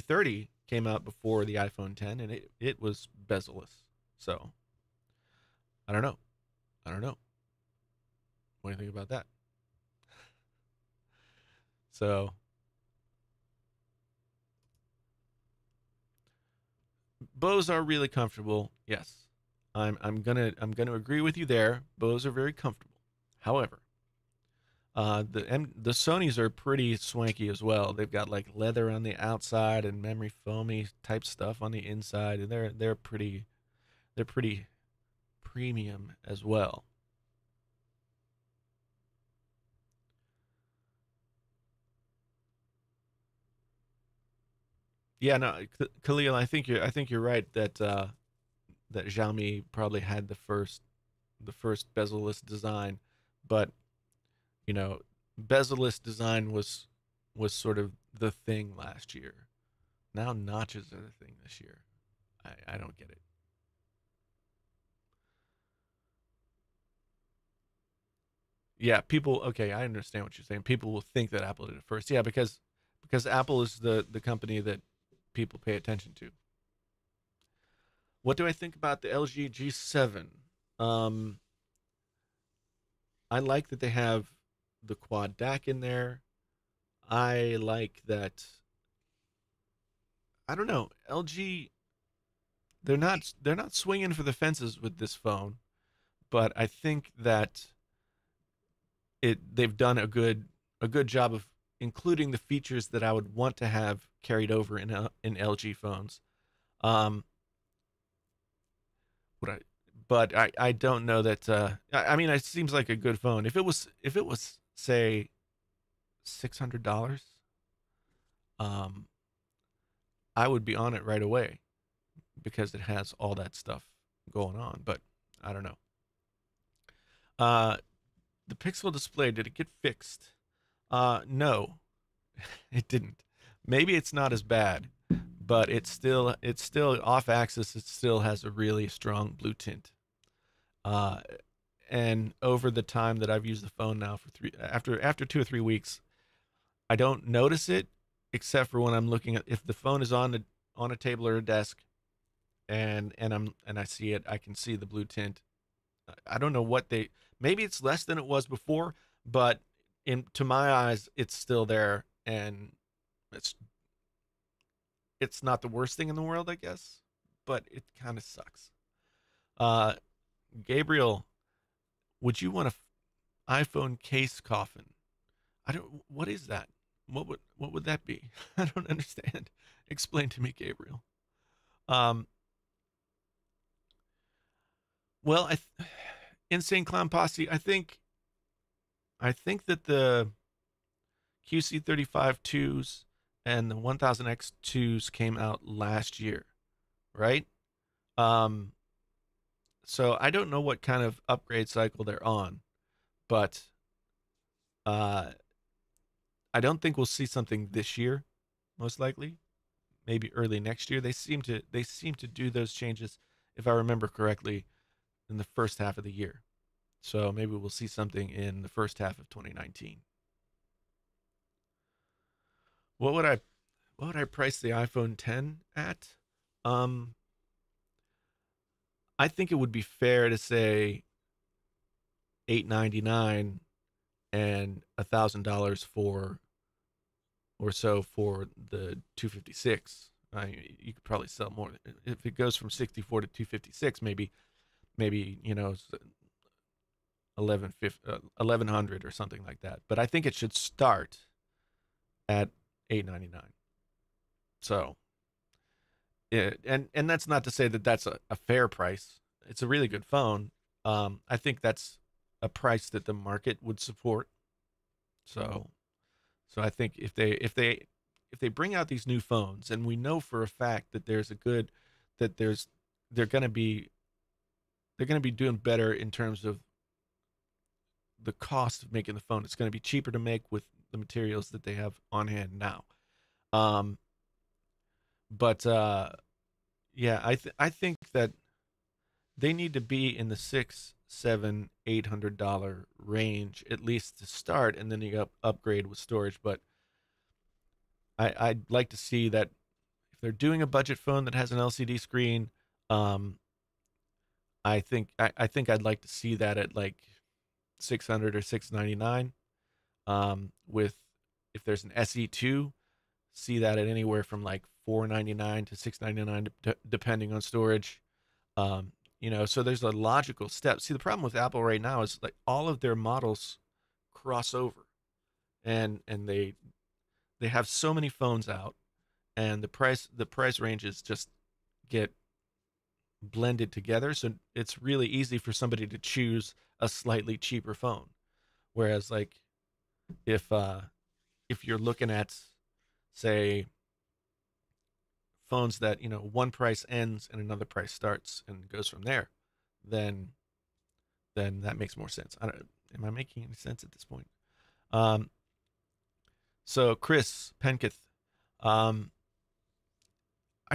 C: V30 came out before the iPhone 10, and it was bezel-less. So I don't know. I don't know. What do you think about that? So Bose are really comfortable. Yes, I'm gonna agree with you there. Bose are very comfortable. However, the Sonys are pretty swanky as well. They've got like leather on the outside and memory foamy type stuff on the inside, and they're pretty premium as well. Yeah, no, Khalil, I think you're right that that Xiaomi probably had the first bezel-less design, but you know, bezel-less design was sort of the thing last year. Now notches are the thing this year. I don't get it. Yeah, people. Okay, I understand what you're saying. People will think that Apple did it first. Yeah, because Apple is the company that people pay attention to. What do I think about the LG G7? Um, I like that they have the quad DAC in there. I like that. I don't know. LG, they're not swinging for the fences with this phone, but I think that they've done a good job of including the features that I would want to have carried over in LG phones. Um, what I but I don't know that. I mean, it seems like a good phone. If it was say $600, um, I would be on it right away because it has all that stuff going on. But I don't know. Uh, the Pixel display, did it get fixed? No, it didn't. Maybe it's not as bad, but it's still off axis. It still has a really strong blue tint. Uh, and over the time that I've used the phone now for after 2 or 3 weeks, I don't notice it except for when I'm looking at if the phone is on a table or a desk and I see it, I can see the blue tint. I don't know what they maybe it's less than it was before, but in to my eyes it's still there, and it's it's not the worst thing in the world, I guess, but it kind of sucks. Uh Gabriel, would you want a iPhone case coffin? I don't what is that? What would that be? I don't understand. Explain to me, Gabriel. Um well, Insane Clown Posse, I think that the QC35 twos and the 1000X twos came out last year, right? Um, so I don't know what kind of upgrade cycle they're on, but uh, I don't think we'll see something this year, most likely. Maybe early next year. They seem to do those changes, if I remember correctly, in the first half of the year. So maybe we'll see something in the first half of 2019. What would I what would I price the iPhone 10 at? Um, I think it would be fair to say 899 and $1,000 for or so for the 256. You could probably sell more if it goes from 64 to 256. Maybe 1100 or something like that. But I think it should start at $899. So, and that's not to say that that's a fair price. It's a really good phone. I think that's a price that the market would support. So I think if they bring out these new phones, and we know for a fact that they're going to be doing better in terms of the cost of making the phone. It's going to be cheaper to make with the materials that they have on hand now. But yeah, I think that they need to be in the $600, $700, $800 range at least to start, and then you upgrade with storage. But I'd like to see that if they're doing a budget phone that has an LCD screen, I think I'd like to see that at like $600 or $699. With if there's an SE2, see that at anywhere from like $499 to $699 depending on storage. So there's a logical step. See, the problem with Apple right now is like all of their models cross over, and they have so many phones out, and the price ranges just get blended together. So it's really easy for somebody to choose a slightly cheaper phone. Whereas like if you're looking at, say, phones that one price ends and another price starts and goes from there, then that makes more sense. Am I making any sense at this point? So Chris Penketh, I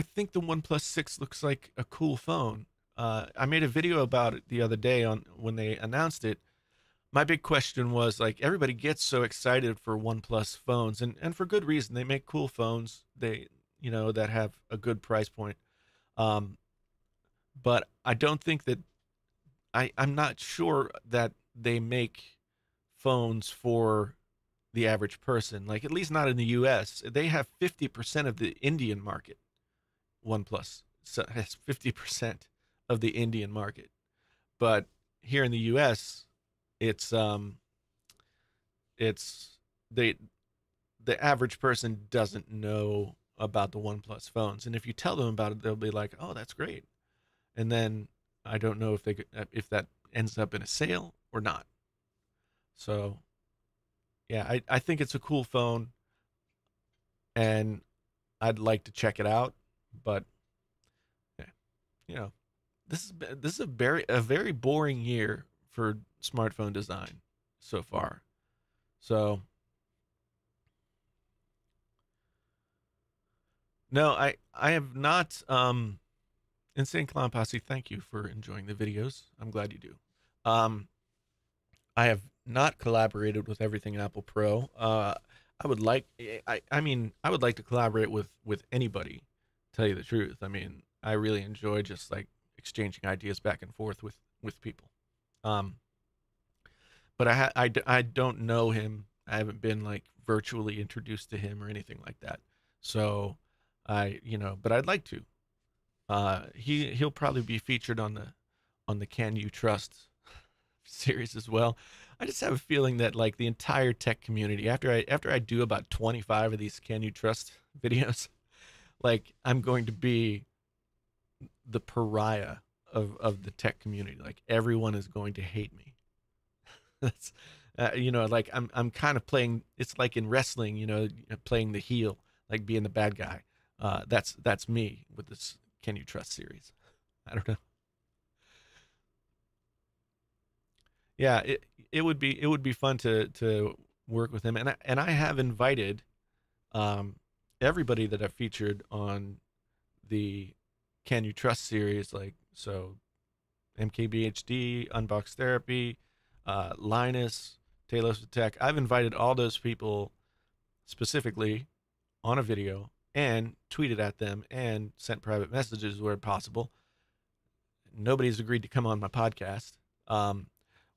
C: think the OnePlus 6 looks like a cool phone. I made a video about it the other day on when they announced it. My big question was, like, everybody gets so excited for OnePlus phones, and for good reason. They make cool phones. That have a good price point. But I don't think that I'm not sure that they make phones for the average person. Like, at least not in the US. They have 50% of the Indian market. OnePlus has 50% of the Indian market. But here in the US, it's the average person doesn't know about the OnePlus phones, and if you tell them about it, they'll be like, "Oh, that's great," and then I don't know if that ends up in a sale or not. So, yeah, I think it's a cool phone, and I'd like to check it out, but yeah, this is a very boring year for smartphone design so far. So no, I have not. Insane Clown Posse, thank you for enjoying the videos. I'm glad you do. I have not collaborated with Everything Apple Pro. I would like. I would like to collaborate with anybody. Tell you the truth. I mean, I really enjoy just like exchanging ideas back and forth with people. But I don't know him. I haven't been like virtually introduced to him or anything like that. So but I'd like to. He'll probably be featured on the Can You Trust series as well. I just have a feeling that like the entire tech community, after I do about 25 of these Can You Trust videos, like I'm going to be the pariah of the tech community. Like everyone is going to hate me. That's like I'm kind of playing. It's like in wrestling, playing the heel, like being the bad guy. That's me with this Can You Trust series. I don't know. Yeah, it would be fun to work with him, and I have invited everybody that I've featured on the Can You Trust series, like so MKBHD, Unbox Therapy, Linus, Talos of Tech. I've invited all those people specifically on a video and tweeted at them and sent private messages where possible. Nobody's agreed to come on my podcast.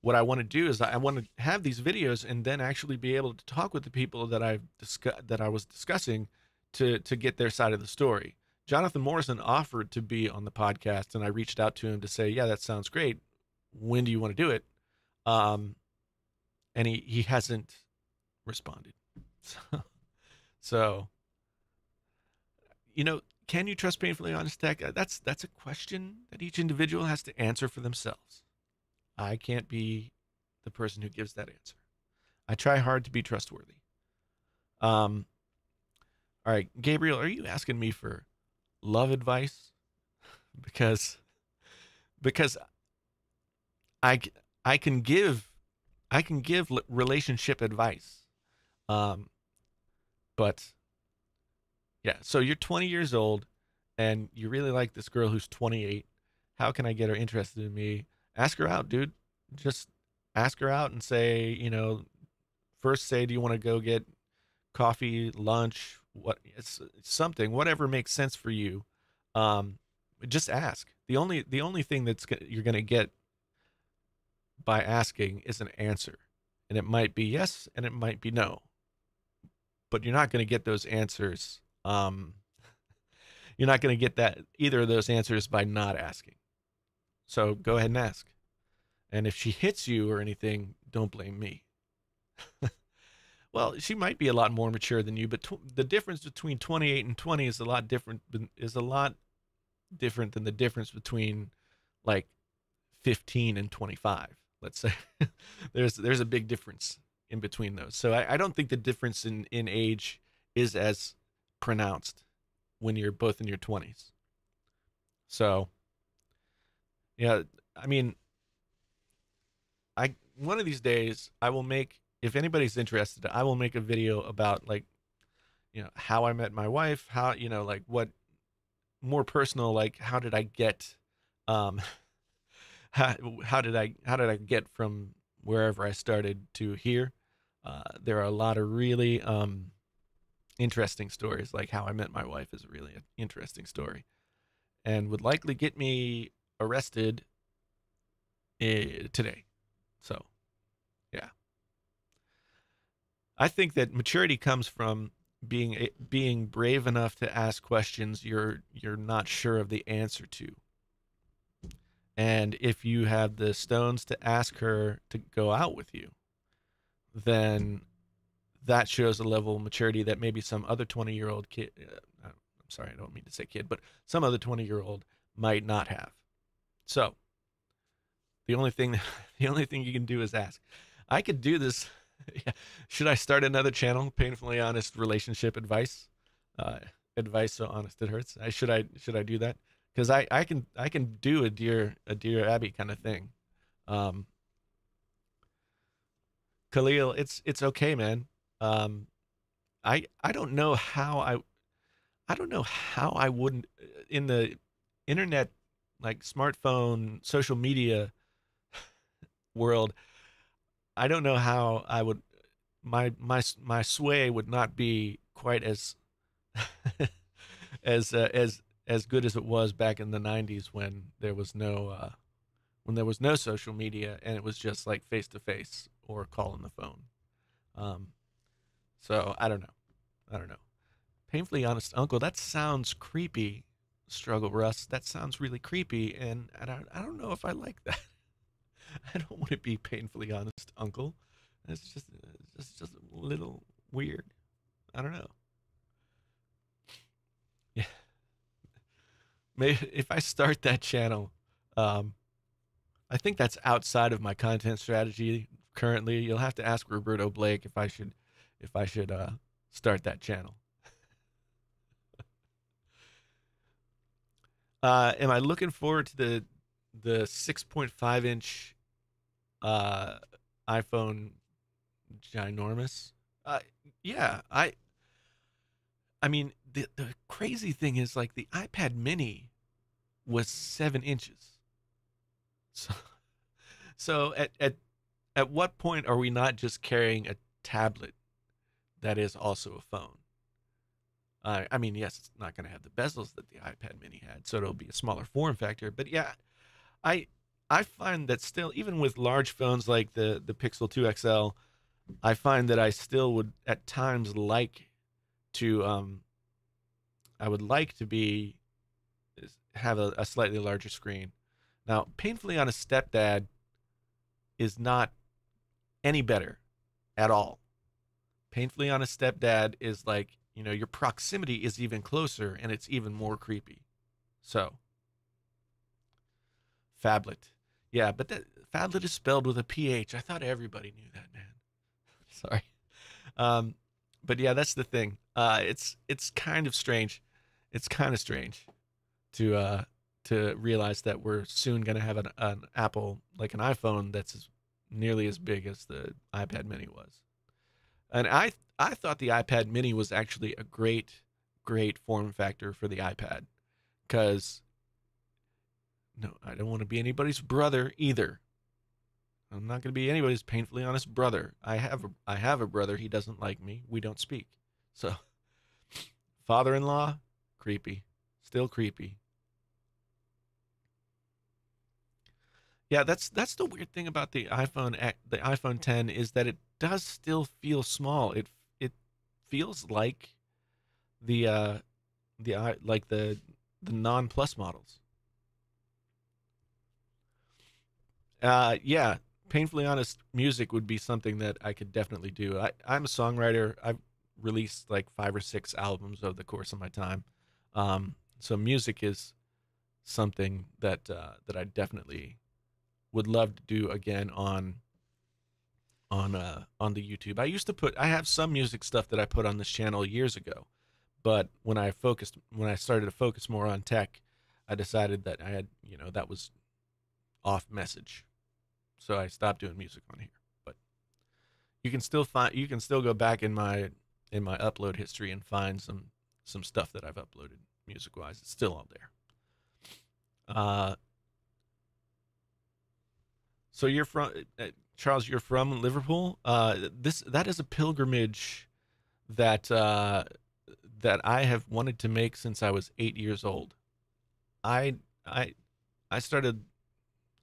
C: what I want to do is I want to have these videos and then actually be able to talk with the people that I was discussing to get their side of the story. Jonathan Morrison offered to be on the podcast, and I reached out to him to say, yeah, that sounds great. When do you want to do it? And he hasn't responded. So, you know, can you trust Painfully Honest Tech? That's a question that each individual has to answer for themselves. I can't be the person who gives that answer. I try hard to be trustworthy. All right, Gabriel, are you asking me for love advice? because I can give relationship advice. But yeah, so you're 20 years old and you really like this girl who's 28. How can I get her interested in me? Ask her out, dude. Just ask her out and say, you know, first say, do you want to go get coffee, lunch, it's something, whatever makes sense for you. Just ask. The only thing you're going to get by asking is an answer. And it might be yes and it might be no. But you're not going to get those answers. You're not going to get that either of those answers by not asking. So go ahead and ask. And if she hits you or anything, don't blame me. Well, she might be a lot more mature than you, but the difference between 28 and 20 is a lot different than the difference between like 15 and 25. Let's say there's a big difference in between those. So I don't think the difference in age is as pronounced when you're both in your 20s. So yeah, I mean, one of these days I will make, if anybody's interested, I will make a video about, like, you know, how I met my wife, how, you know, like what more personal, like how did I get how did I get from wherever I started to here. There are a lot of really interesting stories, like how I met my wife is really an interesting story and would likely get me arrested today. So, yeah. I think that maturity comes from being brave enough to ask questions you're not sure of the answer to. And if you have the stones to ask her to go out with you, then that shows a level of maturity that maybe some other 20-year-old kid, I'm sorry, I don't mean to say kid, but some other 20-year-old might not have. So the only thing you can do is ask. I could do this. Should I start another channel, Painfully Honest Relationship Advice? Advice so honest it hurts. Should I do that? Because I can do a Dear Abby kind of thing. Khalil, it's okay, man. I don't know how I wouldn't, in the internet, like smartphone, social media world, I don't know how I would, my sway would not be quite as as good as it was back in the 90s when there was no social media and it was just like face to face or call on the phone. So I don't know. Painfully Honest Uncle, that sounds creepy. Struggle Russ, that sounds really creepy, and I don't know if I like that. I don't want to be Painfully Honest Uncle. It's just a little weird. I don't know. Yeah. Maybe if I start that channel, I think that's outside of my content strategy currently. You'll have to ask Roberto Blake if I should start that channel. Am I looking forward to the 6.5 inch iPhone ginormous? Yeah, I mean the crazy thing is, like, the iPad mini was 7 inches. So at what point are we not just carrying a tablet that is also a phone? I mean, yes, it's not going to have the bezels that the iPad mini had, so it'll be a smaller form factor. But yeah, I I find that still, even with large phones like the Pixel 2 XL, I find that I still would at times like to I would like to be have a slightly larger screen. Now, Painfully Honest Stepdad is not any better at all. Painfully Honest Stepdad is like, you know, your proximity is even closer and it's even more creepy. So, Phablet. Yeah, but that Phablet is spelled with a PH. I thought everybody knew that, man. Sorry. Um, but yeah, that's the thing. It's kind of strange. It's kind of strange to realize that we're soon going to have an Apple, like an iPhone that's nearly as big as the iPad Mini was. And I thought the iPad Mini was actually a great form factor for the iPad, because no, I don't want to be anybody's brother either. I'm not going to be anybody's painfully honest brother. I have a brother. He doesn't like me. We don't speak. So, father-in-law, creepy, still creepy. Yeah, that's the weird thing about the iPhone 10 is that it does still feel small. It feels like like the non plus models. Yeah, painfully honest music would be something that I could definitely do. I'm a songwriter. I've released like 5 or 6 albums over the course of my time. So music is something that I definitely would love to do again on the YouTube. I have some music stuff that I put on this channel years ago, but when I started to focus more on tech, I decided that I had, you know, that was off message. So I stopped doing music on here. But you can still go back in my upload history and find some stuff that I've uploaded music wise. It's still all there. So you're from Charles. You're from Liverpool. That is a pilgrimage that that I have wanted to make since I was 8 years old. I I I started.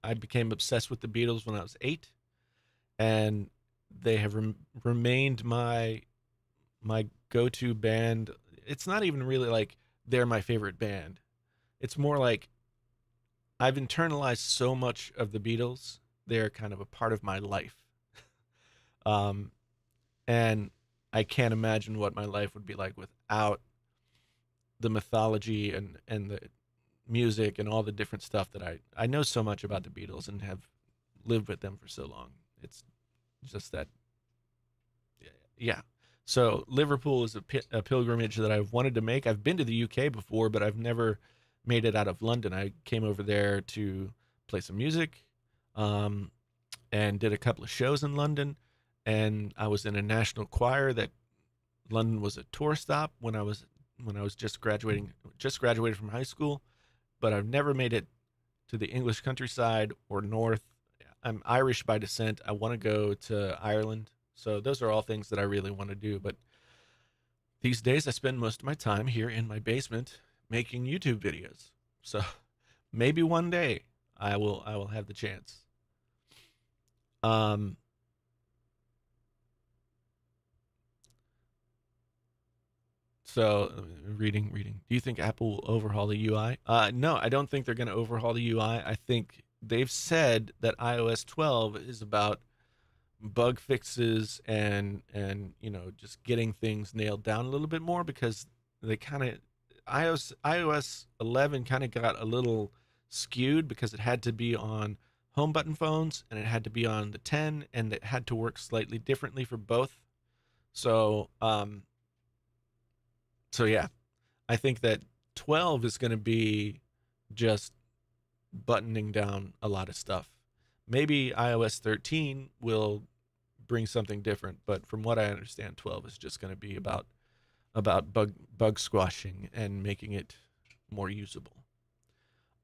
C: I became obsessed with the Beatles when I was 8, and they have remained my go-to band. It's not even really like they're my favorite band. It's more like I've internalized so much of the Beatles. They're kind of a part of my life. Um, and I can't imagine what my life would be like without the mythology and the music and all the different stuff that I know so much about the Beatles and have lived with them for so long. It's just that, yeah. So Liverpool is a pilgrimage that I've wanted to make. I've been to the UK before, but I've never made it out of London. I came over there to play some music, and did a couple of shows in London, and I was in a national choir. That London was a tour stop when I was just graduated from high school, but I've never made it to the English countryside or north. I'm Irish by descent. I want to go to Ireland. So those are all things that I really want to do. But these days I spend most of my time here in my basement making YouTube videos. So maybe one day I will have the chance. So reading. Do you think Apple will overhaul the UI? No, I don't think they're going to overhaul the UI. I think they've said that iOS 12 is about bug fixes and you know, just getting things nailed down a little bit more, because they kind of iOS 11 kind of got a little skewed because it had to be on home button phones and it had to be on the 10, and it had to work slightly differently for both. So so yeah, I think that 12 is going to be just buttoning down a lot of stuff. Maybe iOS 13 will bring something different, but from what I understand, 12 is just going to be about bug squashing and making it more usable.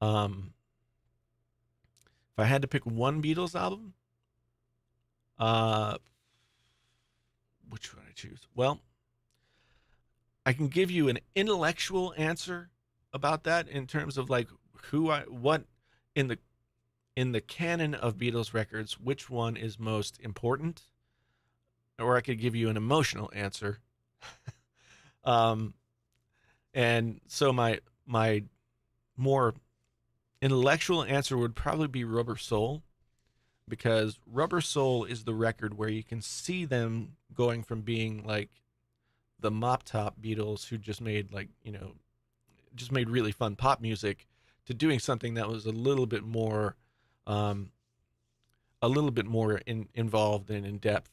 C: If I had to pick one Beatles album, which would I choose? Well, I can give you an intellectual answer about that in terms of like what in in the canon of Beatles records, which one is most important? Or I could give you an emotional answer. um, and so my more intellectual answer would probably be Rubber Soul, because Rubber Soul is the record where you can see them going from being like the mop top Beatles who just made like, just made really fun pop music, to doing something that was um, a little bit more involved and in depth.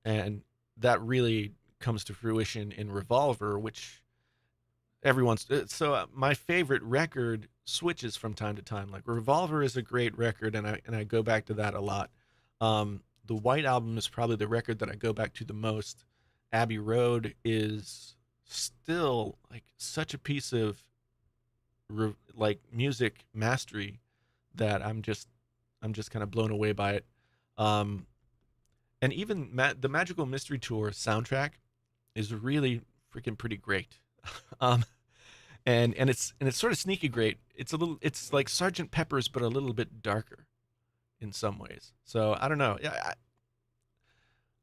C: And that really comes to fruition in Revolver, which everyone's my favorite record switches from time to time. Like Revolver is a great record, and I go back to that a lot. The White Album is probably the record that I go back to the most. Abbey Road is still like such a piece of like music mastery that I'm just kind of blown away by it. Um, and even the Magical Mystery Tour soundtrack is really freaking pretty great. um, and it's sort of sneaky great. It's like Sergeant Pepper's but a little bit darker in some ways. So I don't know. Yeah,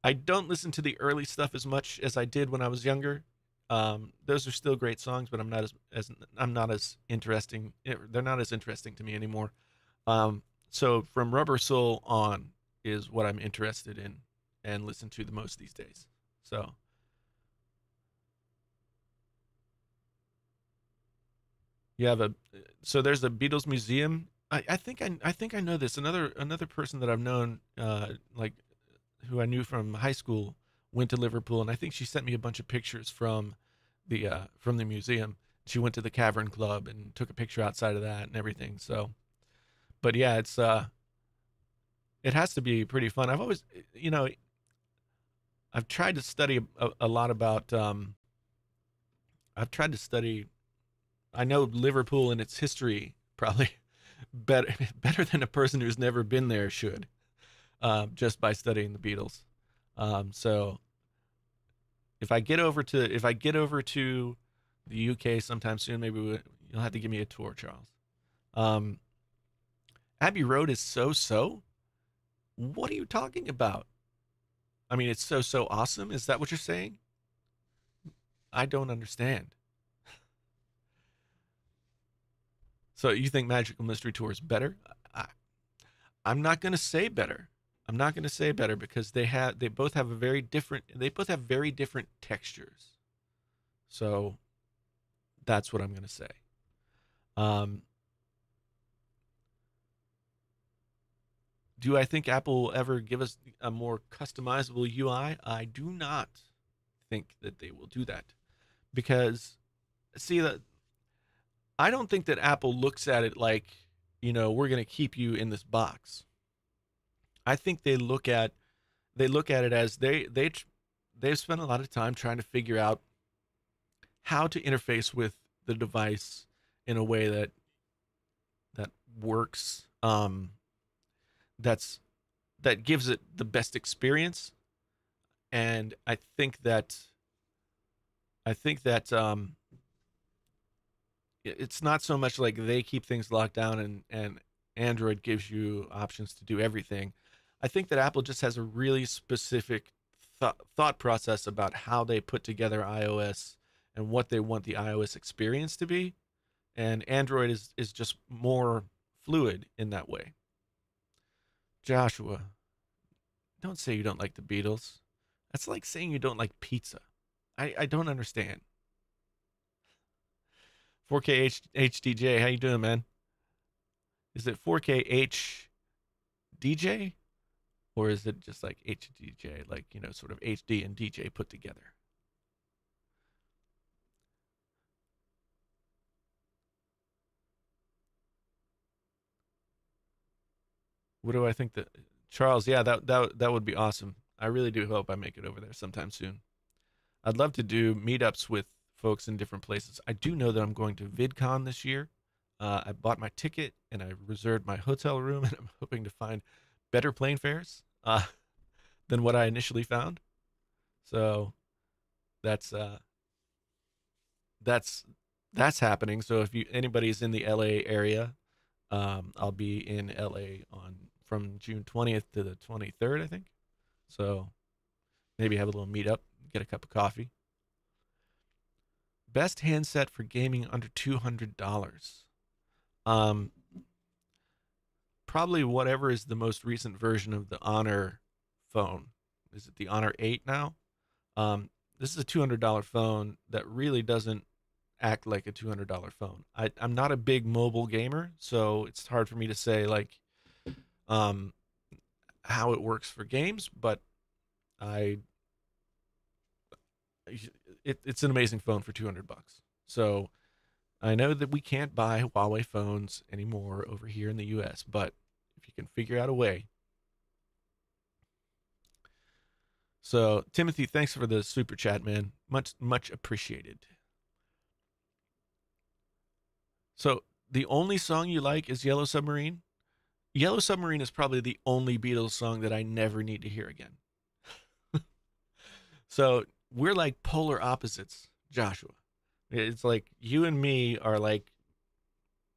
C: I don't listen to the early stuff as much as I did when I was younger. Those are still great songs, but I'm not as interesting. They're not as interesting to me anymore. So from Rubber Soul on is what I'm interested in and listen to the most these days. So you have a so there's a Beatles museum. I think I know this. Another person that I've known, like who I knew from high school, went to Liverpool, and I think she sent me a bunch of pictures from the museum. She went to the Cavern Club and took a picture outside of that and everything. So, but yeah, it has to be pretty fun. I've tried to study a lot about. I've tried to study. I know Liverpool and its history probably better better than a person who's never been there should, just by studying the Beatles. So if I get over to the UK sometime soon, you'll have to give me a tour, Charles. Um, Abbey Road is so. What are you talking about? I mean, it's so awesome. Is that what you're saying? I don't understand. So you think Magical Mystery Tour is better? I, I'm not going to say better. I'm not going to say better because they both have very different textures. So that's what I'm going to say. Um, do I think Apple will ever give us a more customizable UI? I do not think that they will do that, because see that I don't think that Apple looks at it like, we're going to keep you in this box. I think they look at it as they've spent a lot of time trying to figure out how to interface with the device in a way that works, that's that gives it the best experience. And I think that it's not so much like they keep things locked down and Android gives you options to do everything. I think that Apple just has a really specific thought process about how they put together iOS and what they want the iOS experience to be, and Android is just more fluid in that way. Joshua, don't say you don't like the Beatles. That's like saying you don't like pizza. I don't understand. 4K HDJ, how you doing, man? Is it 4K HDJ, or is it just like HDJ, like, sort of HD and DJ put together? What do I think that Charles? Yeah, that would be awesome. I really do hope I make it over there sometime soon. I'd love to do meetups with folks in different places. I do know that I'm going to VidCon this year. I bought my ticket and I reserved my hotel room, and I'm hoping to find better plane fares than what I initially found. So that's uh, that's that's happening. So if anybody's in the LA area, I'll be in LA from June 20th to the 23rd, I think. So maybe have a little meetup, get a cup of coffee. Best handset for gaming under $200. Um, Probably whatever is the most recent version of the Honor phone. Is it the Honor 8 now? This is a $200 phone that really doesn't act like a $200 phone. I'm not a big mobile gamer, so it's hard for me to say like um, how it works for games, but I it's an amazing phone for $200. So I know that we can't buy Huawei phones anymore over here in the US, but if you can figure out a way. So Timothy, thanks for the super chat, man. Much appreciated. So the only song you like is Yellow Submarine? Yellow Submarine is probably the only Beatles song that I never need to hear again. So we're like polar opposites, Joshua. It's like you and me are like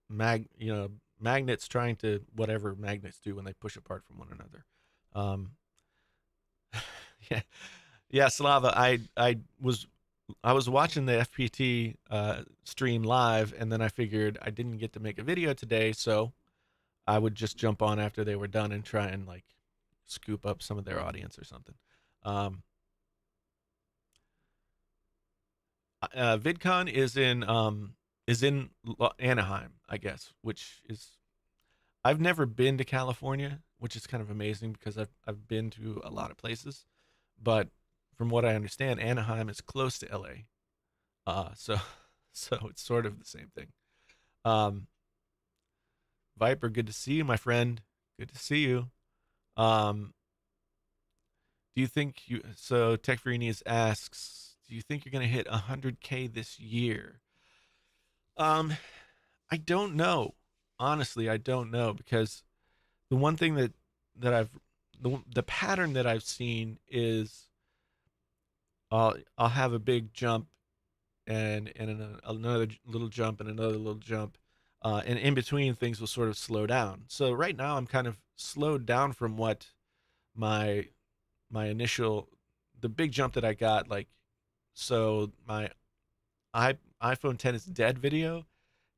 C: magnets trying to whatever magnets do when they push apart from one another. Um, yeah, yeah, Slava. I was watching the FPT stream live, and then I figured I didn't get to make a video today, so I would just jump on after they were done and try and like scoop up some of their audience or something. Um, VidCon is in Anaheim, I guess, which is I've never been to California, which is kind of amazing because I've been to a lot of places, but from what I understand, Anaheim is close to LA. So so it's sort of the same thing. Um, Viper, good to see you, my friend. Good to see you. Um, do you think you so Tech Verenis asks, do you think you're gonna hit 100K this year? Um, I don't know. Honestly, I don't know because the one thing that I've the pattern that I've seen is I'll have a big jump and another little jump and another little jump, and in between things will sort of slow down. So right now I'm kind of slowed down from what my my initial the big jump that I got like so my iPhone 10 is dead video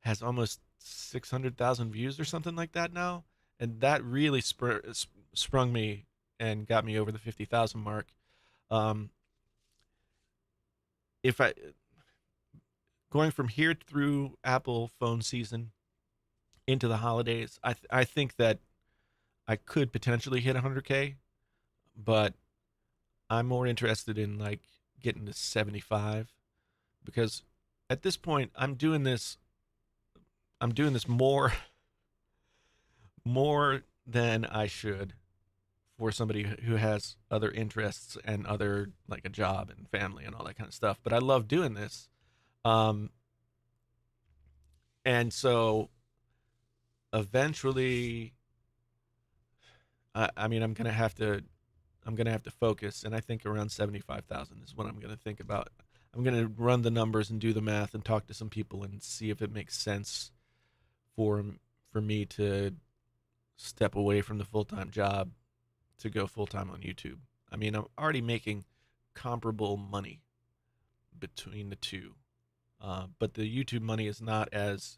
C: has almost 600,000 views or something like that now, and that really sprung me and got me over the 50,000 mark. Um, if I going from here through Apple phone season into the holidays, I think that I could potentially hit 100K, but I'm more interested in like getting to 75 because at this point I'm doing this more than I should for somebody who has other interests and other like a job and family and all that kind of stuff. But I love doing this. Um, and so eventually, I mean, I'm gonna have to focus, and I think around 75,000 is what I'm gonna think about. I'm gonna run the numbers and do the math and talk to some people and see if it makes sense for for me to step away from the full time job to go full time on YouTube. I mean, I'm already making comparable money between the two, but the YouTube money is not as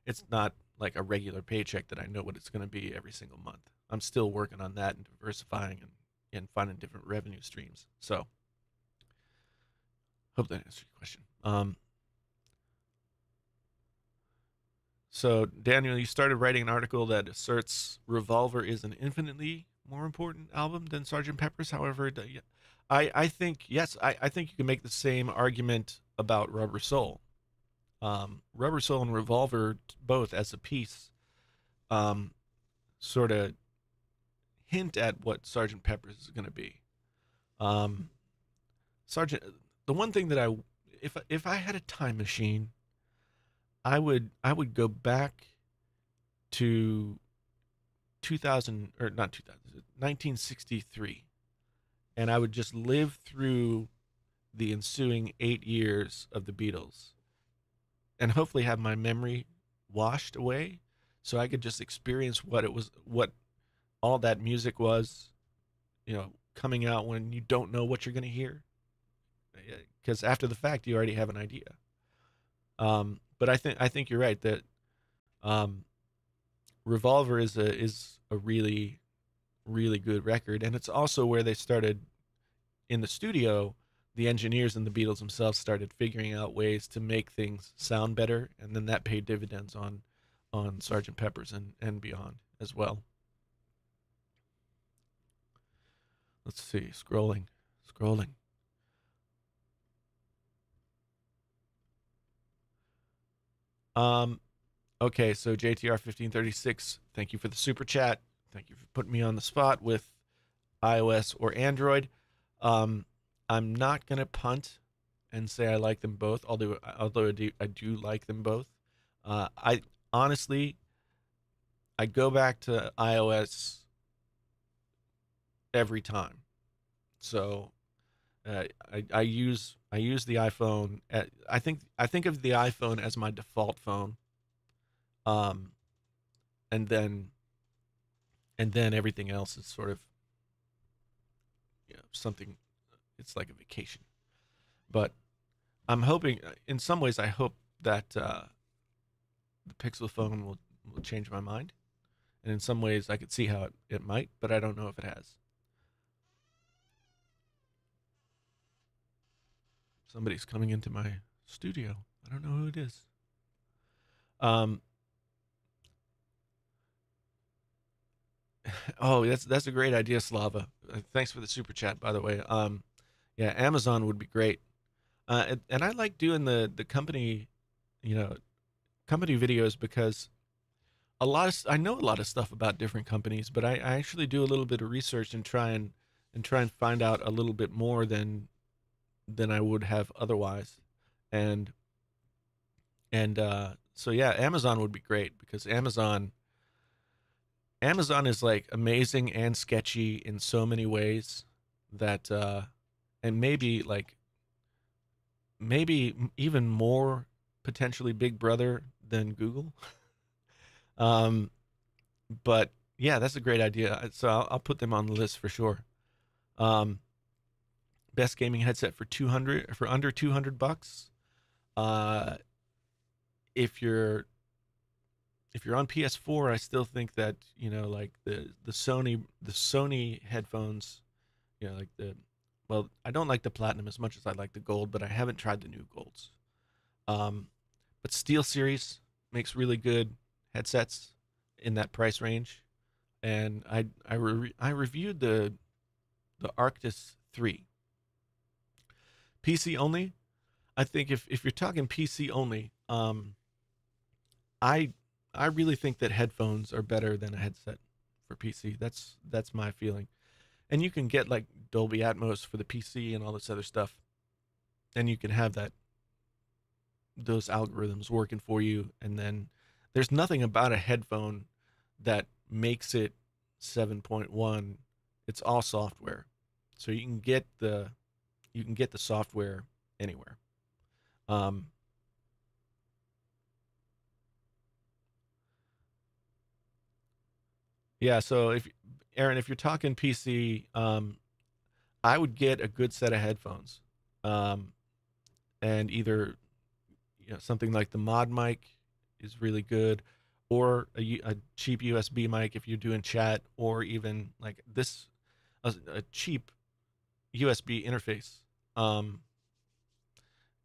C: it's not like a regular paycheck that I know what it's going to be every single month. I'm still working on that and diversifying and finding different revenue streams. So, hope that answers your question. So Daniel, you started writing an article that asserts Revolver is an infinitely more important album than Sgt. Pepper's. However, I think yes, I think you can make the same argument about Rubber Soul. Rubber Soul and Revolver both as a piece, sort of hint at what Sgt. Pepper's is going to be. Sergeant, the one thing that if I had a time machine, I would go back to 2000 or not 2000 1963, and I would just live through the ensuing 8 years of the Beatles and hopefully have my memory washed away so I could just experience what it was, what all that music was, coming out when you don't know what you're going to hear, because after the fact you already have an idea. But I think you're right that um, Revolver is a really really good record, and it's also where they started in the studio. The engineers and the Beatles themselves started figuring out ways to make things sound better, and then that paid dividends on Sergeant Pepper's and beyond as well. Let's see, scrolling. Um, okay, so JTR 1536, thank you for the super chat. Thank you for putting me on the spot with iOS or Android. Um, I'm not gonna punt and say I like them both, although I do like them both. I honestly I go back to iOS every time. So I use the iPhone. I think of the iPhone as my default phone, um, and then everything else is sort of something. It's like a vacation. But I'm hoping, in some ways, I hope that the Pixel phone will change my mind, and in some ways, I could see how it might, but I don't know if it has. Somebody's coming into my studio. I don't know who it is. Um, oh, that's a great idea, Slava. Thanks for the super chat, by the way. Yeah, Amazon would be great. And I like doing the company, you know, company videos because I know a lot of stuff about different companies, but I actually do a little bit of research and try and find out a little bit more than I would have otherwise. And so yeah, Amazon would be great because Amazon is like amazing and sketchy in so many ways that and maybe even more potentially Big Brother than Google. Um, but yeah, that's a great idea. So I'll put them on the list for sure. Um, best gaming headset for under $200. Uh, if you're if you're on PS4, I still think that like the Sony headphones, like well, I don't like the platinum as much as I like the gold, but I haven't tried the new golds. Um, but Steel Series makes really good headsets in that price range, and I reviewed the Arctis 3 PC only. I think if you're talking PC only, I I really think that headphones are better than a headset for PC. That's my feeling. And you can get like Dolby Atmos for the PC and all this other stuff, and you can have those algorithms working for you. And then there's nothing about a headphone that makes it 7.1. It's all software, so you can get the software anywhere. Um, yeah, so if Aaron, if you're talking PC, I would get a good set of headphones, um, and either something like the Mod mic is really good, or a cheap USB mic if you're doing chat, or even like a cheap USB interface, um,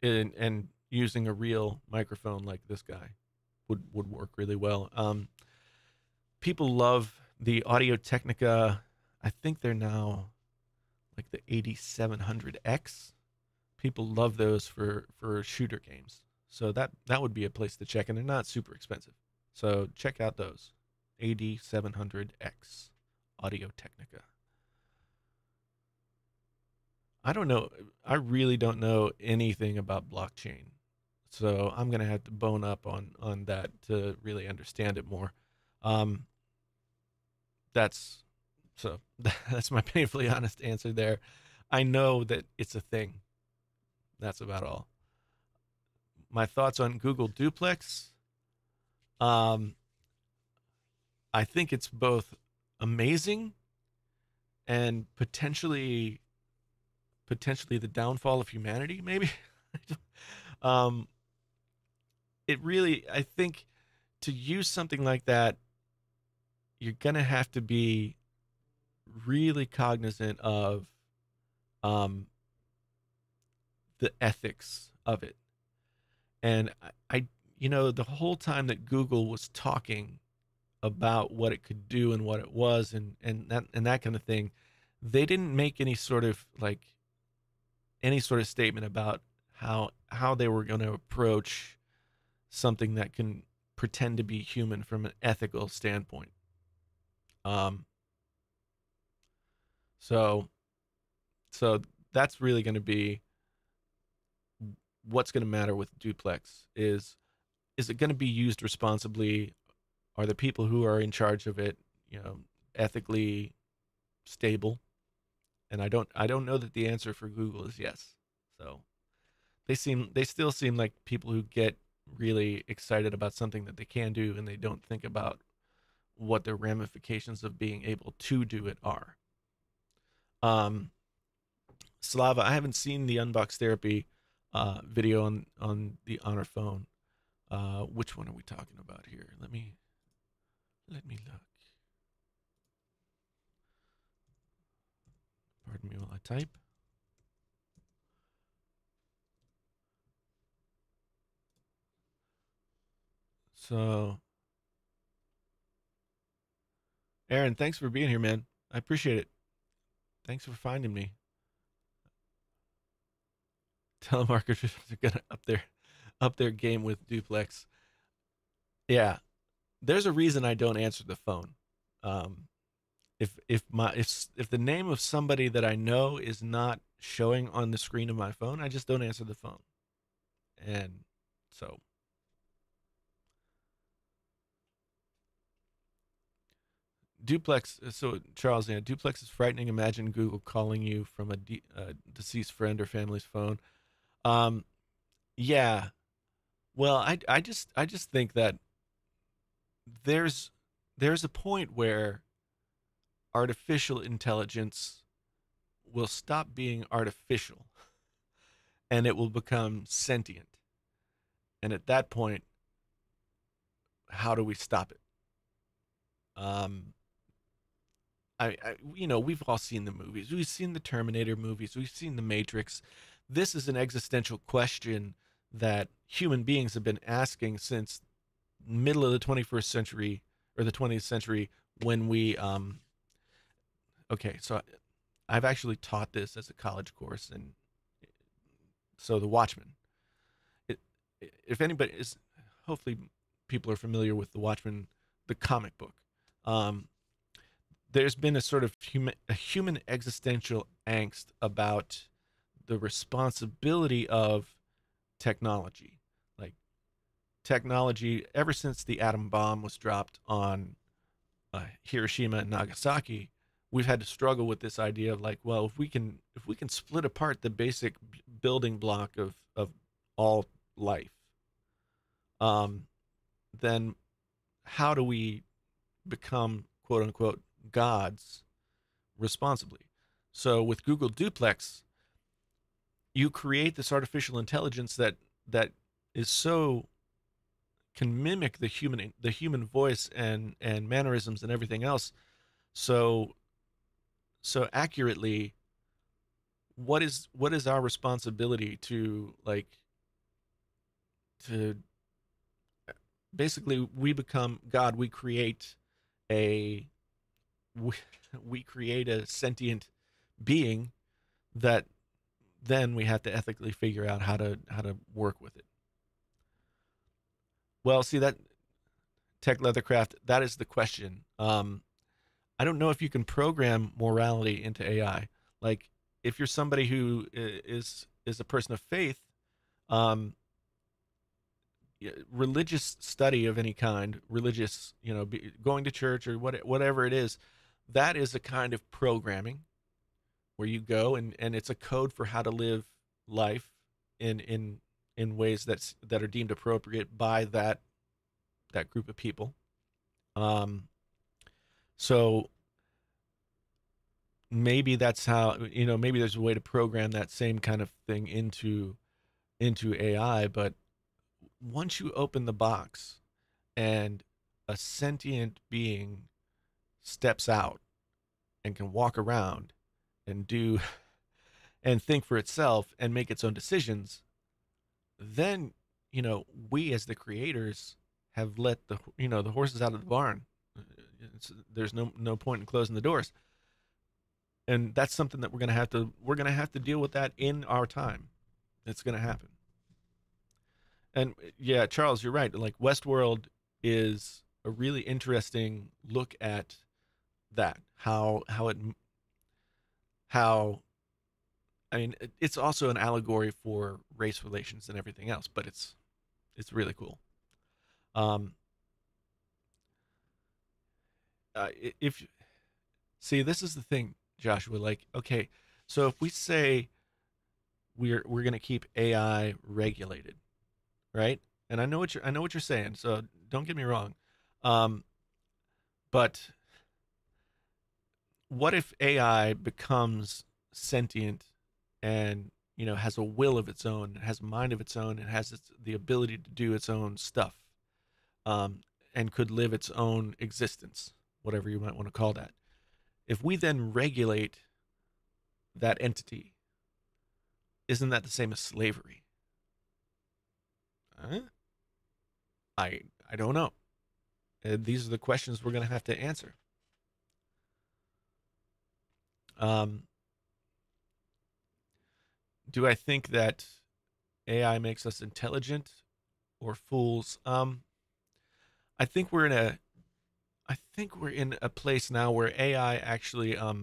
C: and using a real microphone like this guy would work really well. People love the Audio Technica. I think they're now like the 8700X. People love those for shooter games. So that would be a place to check, and they're not super expensive. So check out those 8700X Audio Technica. I don't know. I really don't know anything about blockchain. So I'm gonna have to bone up on that to really understand it more. Um, that's so that's my painfully honest answer there. I know that it's a thing. That's about all. My thoughts on Google Duplex. Um, I think it's both amazing and potentially the downfall of humanity, maybe. um, it really, I think, to use something like that, you're gonna have to be really cognizant of um, the ethics of it. And the whole time that Google was talking about what it could do and what it was, and that kind of thing, they didn't make any sort of statement about how they were going to approach something that can pretend to be human from an ethical standpoint. Um, so so that's really going to be what's going to matter with duplex is it going to be used responsibly? Are the people who are in charge of it, ethically stable? And I don't know that the answer for Google is yes. So they still seem like people who get really excited about something that they can do, and they don't think about what the ramifications of being able to do it are. Um, Slava, I haven't seen the unbox therapy video on our phone. Which one are we talking about here? Let me look. Pardon me while I type. So, Aaron, thanks for being here, man. I appreciate it. Thanks for finding me. Telemarketers are gonna up their game with duplex. Yeah, there's a reason I don't answer the phone. Um, if the name of somebody that I know is not showing on the screen of my phone, I just don't answer the phone. And so duplex. So Charles, yeah, duplex is frightening. Imagine Google calling you from a deceased friend or family's phone. Um, yeah. Well, I just think that there's there's a point where artificial intelligence will stop being artificial and it will become sentient. And at that point, how do we stop it? Um, we've all seen the movies. We've seen the Terminator movies. We've seen the Matrix. This is an existential question that human beings have been asking since middle of the 21st century or the 20th century when we okay, so I've actually taught this as a college course, and so the Watchmen. It, if anybody is, hopefully people are familiar with the Watchmen, the comic book. Um, there's been a sort of human existential angst about the responsibility of technology. Like technology, ever since the atom bomb was dropped on Hiroshima and Nagasaki, we've had to struggle with this idea of like, well, if we can split apart the basic building block of all life, um, then how do we become quote unquote gods responsibly? So with Google Duplex, you create this artificial intelligence that is so can mimic the human voice and mannerisms and everything else so so accurately. What is our responsibility to to basically we become God. A we, we create a sentient being that then we have to ethically figure out how to work with it. Well, see that tech leathercraft, that is the question. I don't know if you can program morality into AI. Like if you're somebody who is a person of faith, um, religious study of any kind, religious, going to church or whatever it is, that is a kind of programming where you go and it's a code for how to live life in ways that are deemed appropriate by that group of people. Um, So maybe that's how, maybe there's a way to program that same kind of thing into AI. But once you open the box and a sentient being steps out and can walk around and do and think for itself and make its own decisions, then we as the creators have let the horses out of the barn. There's no point in closing the doors, and that's something that we're gonna have to deal with that in our time. It's gonna happen. And yeah, Charles, you're right. Like Westworld is a really interesting look at that. How I mean, it's also an allegory for race relations and everything else, but it's really cool. Um, if See, this is the thing, Joshua. Like, okay, so if we say we're gonna keep AI regulated, right? And I know what you're saying. So don't get me wrong. Um, but what if AI becomes sentient and has a will of its own, has a mind of its own, and has the ability to do its own stuff, and could live its own existence, whatever you might want to call that. If we then regulate that entity, isn't that the same as slavery? Huh? I don't know. These are the questions we're going to have to answer. Um, do I think that AI makes us intelligent or fools? I think we're in a I think we're in a place now where AI actually our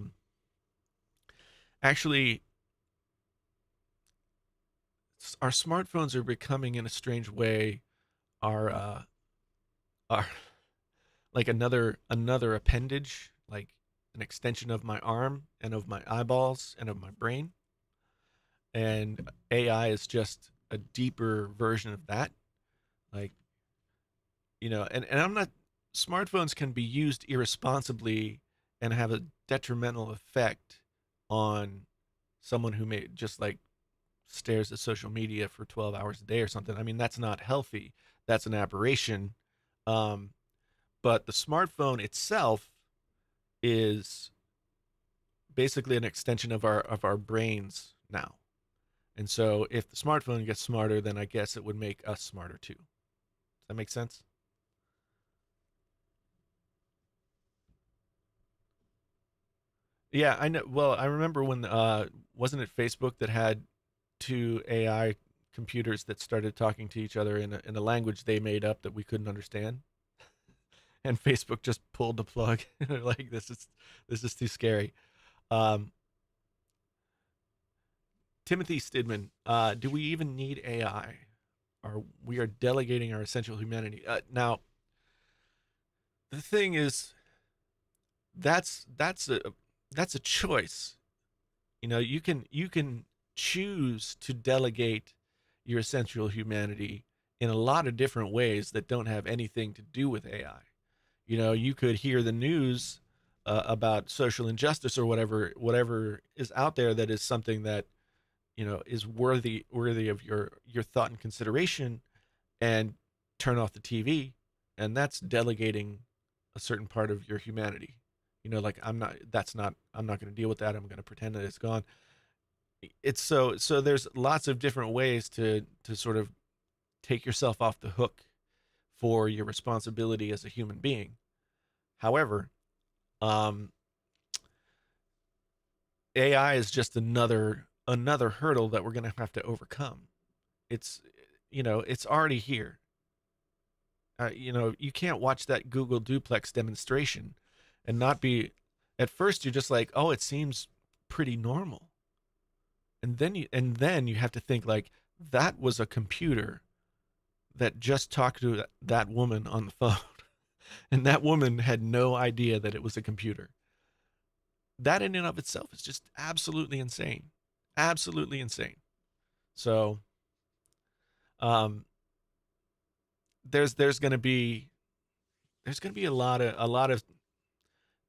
C: smartphones are becoming in a strange way our like another appendage, like an extension of my arm and of my eyeballs and of my brain. And AI is just a deeper version of that. Like, and I'm not smartphones can be used irresponsibly and have a detrimental effect on someone who may just like stares at social media for 12 hours a day or something. I mean, that's not healthy. That's an aberration. Um, but the smartphone itself is basically an extension of our brains now. And so if the smartphone gets smarter, then I guess it would make us smarter too. Does that make sense? Yeah, I know. Well, I remember when wasn't it Facebook that had two AI computers that started talking to each other in a language they made up that we couldn't understand, and Facebook just pulled the plug. They're like, this is too scary. Um, Timothy Stidman, do we even need AI? Or we are delegating our essential humanity? Now, the thing is, that's a choice. You can choose to delegate your essential humanity in a lot of different ways that don't have anything to do with AI. You could hear the news about social injustice or whatever is out there that is something that is worthy of your thought and consideration, and turn off the TV, and that's delegating a certain part of your humanity. Like I'm not going to deal with that. I'm going to pretend that it's gone. It's so there's lots of different ways to sort of take yourself off the hook for your responsibility as a human being. However, um, AI is just another hurdle that we're going to have to overcome. It's it's already here. You can't watch that Google duplex demonstration and not be. At first, you're just like, oh, it seems pretty normal, and then you have to think like that was a computer that just talked to that woman on the phone, and that woman had no idea that it was a computer. That in and of itself is just absolutely insane, absolutely insane. So, um, there's there's going to be there's going to be a lot of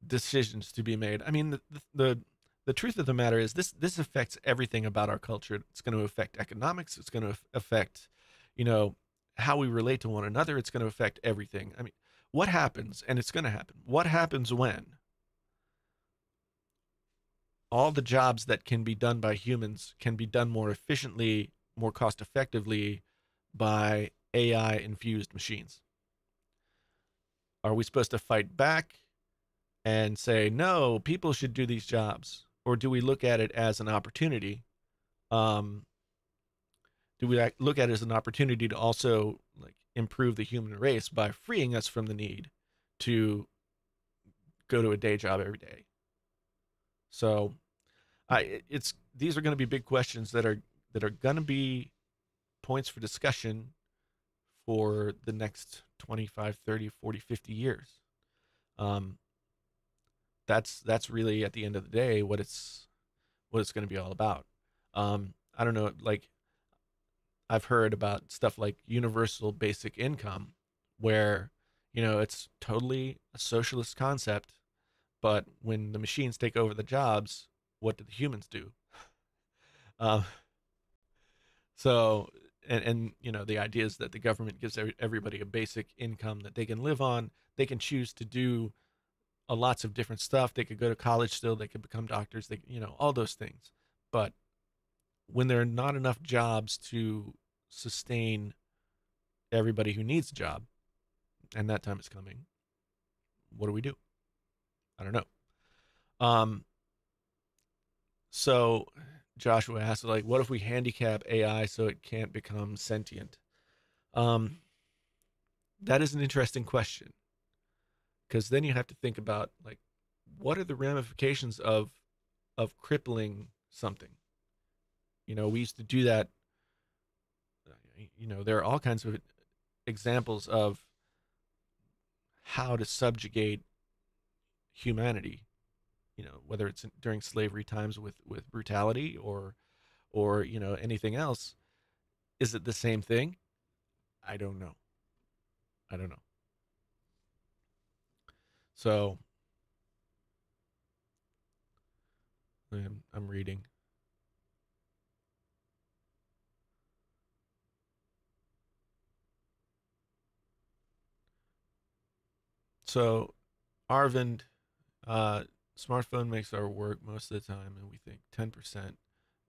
C: decisions to be made. I mean, the truth of the matter is this affects everything about our culture. It's going to affect economics. It's going to affect, you know, how we relate to one another. It's going to affect everything. I mean, what happens, and it's going to happen. What happens when all the jobs that can be done by humans can be done more efficiently, more cost effectively by AI infused machines? Are we supposed to fight back and say, no, people should do these jobs? Or do we look at it as an opportunity? Um, do we look at it as an opportunity to also like improve the human race by freeing us from the need to go to a day job every day? So it's these are going to be big questions that are going to be points for discussion for the next 25, 30, 40, 50 years. Um, that's really at the end of the day what it's going to be all about. I don't know, like I've heard about stuff like universal basic income, where it's totally a socialist concept, but when the machines take over the jobs, what do the humans do? Um, so, and the idea is that the government gives everybody a basic income that they can live on. They can choose to do lots of different stuff. They could go to college still. They could become doctors. They, all those things. But when there are not enough jobs to sustain everybody who needs a job, and that time is coming, what do we do? I don't know. Um, so Joshua asked, like, what if we handicap AI so it can't become sentient? Um, that is an interesting question, because then you have to think about, like, what are the ramifications of crippling something? We used to do that. There are all kinds of examples of how to subjugate humanity. Whether it's during slavery times with brutality or anything else. Is it the same thing? I don't know. I don't know. So I'm reading. So Arvind, smartphone makes our work most of the time, and we think 10%.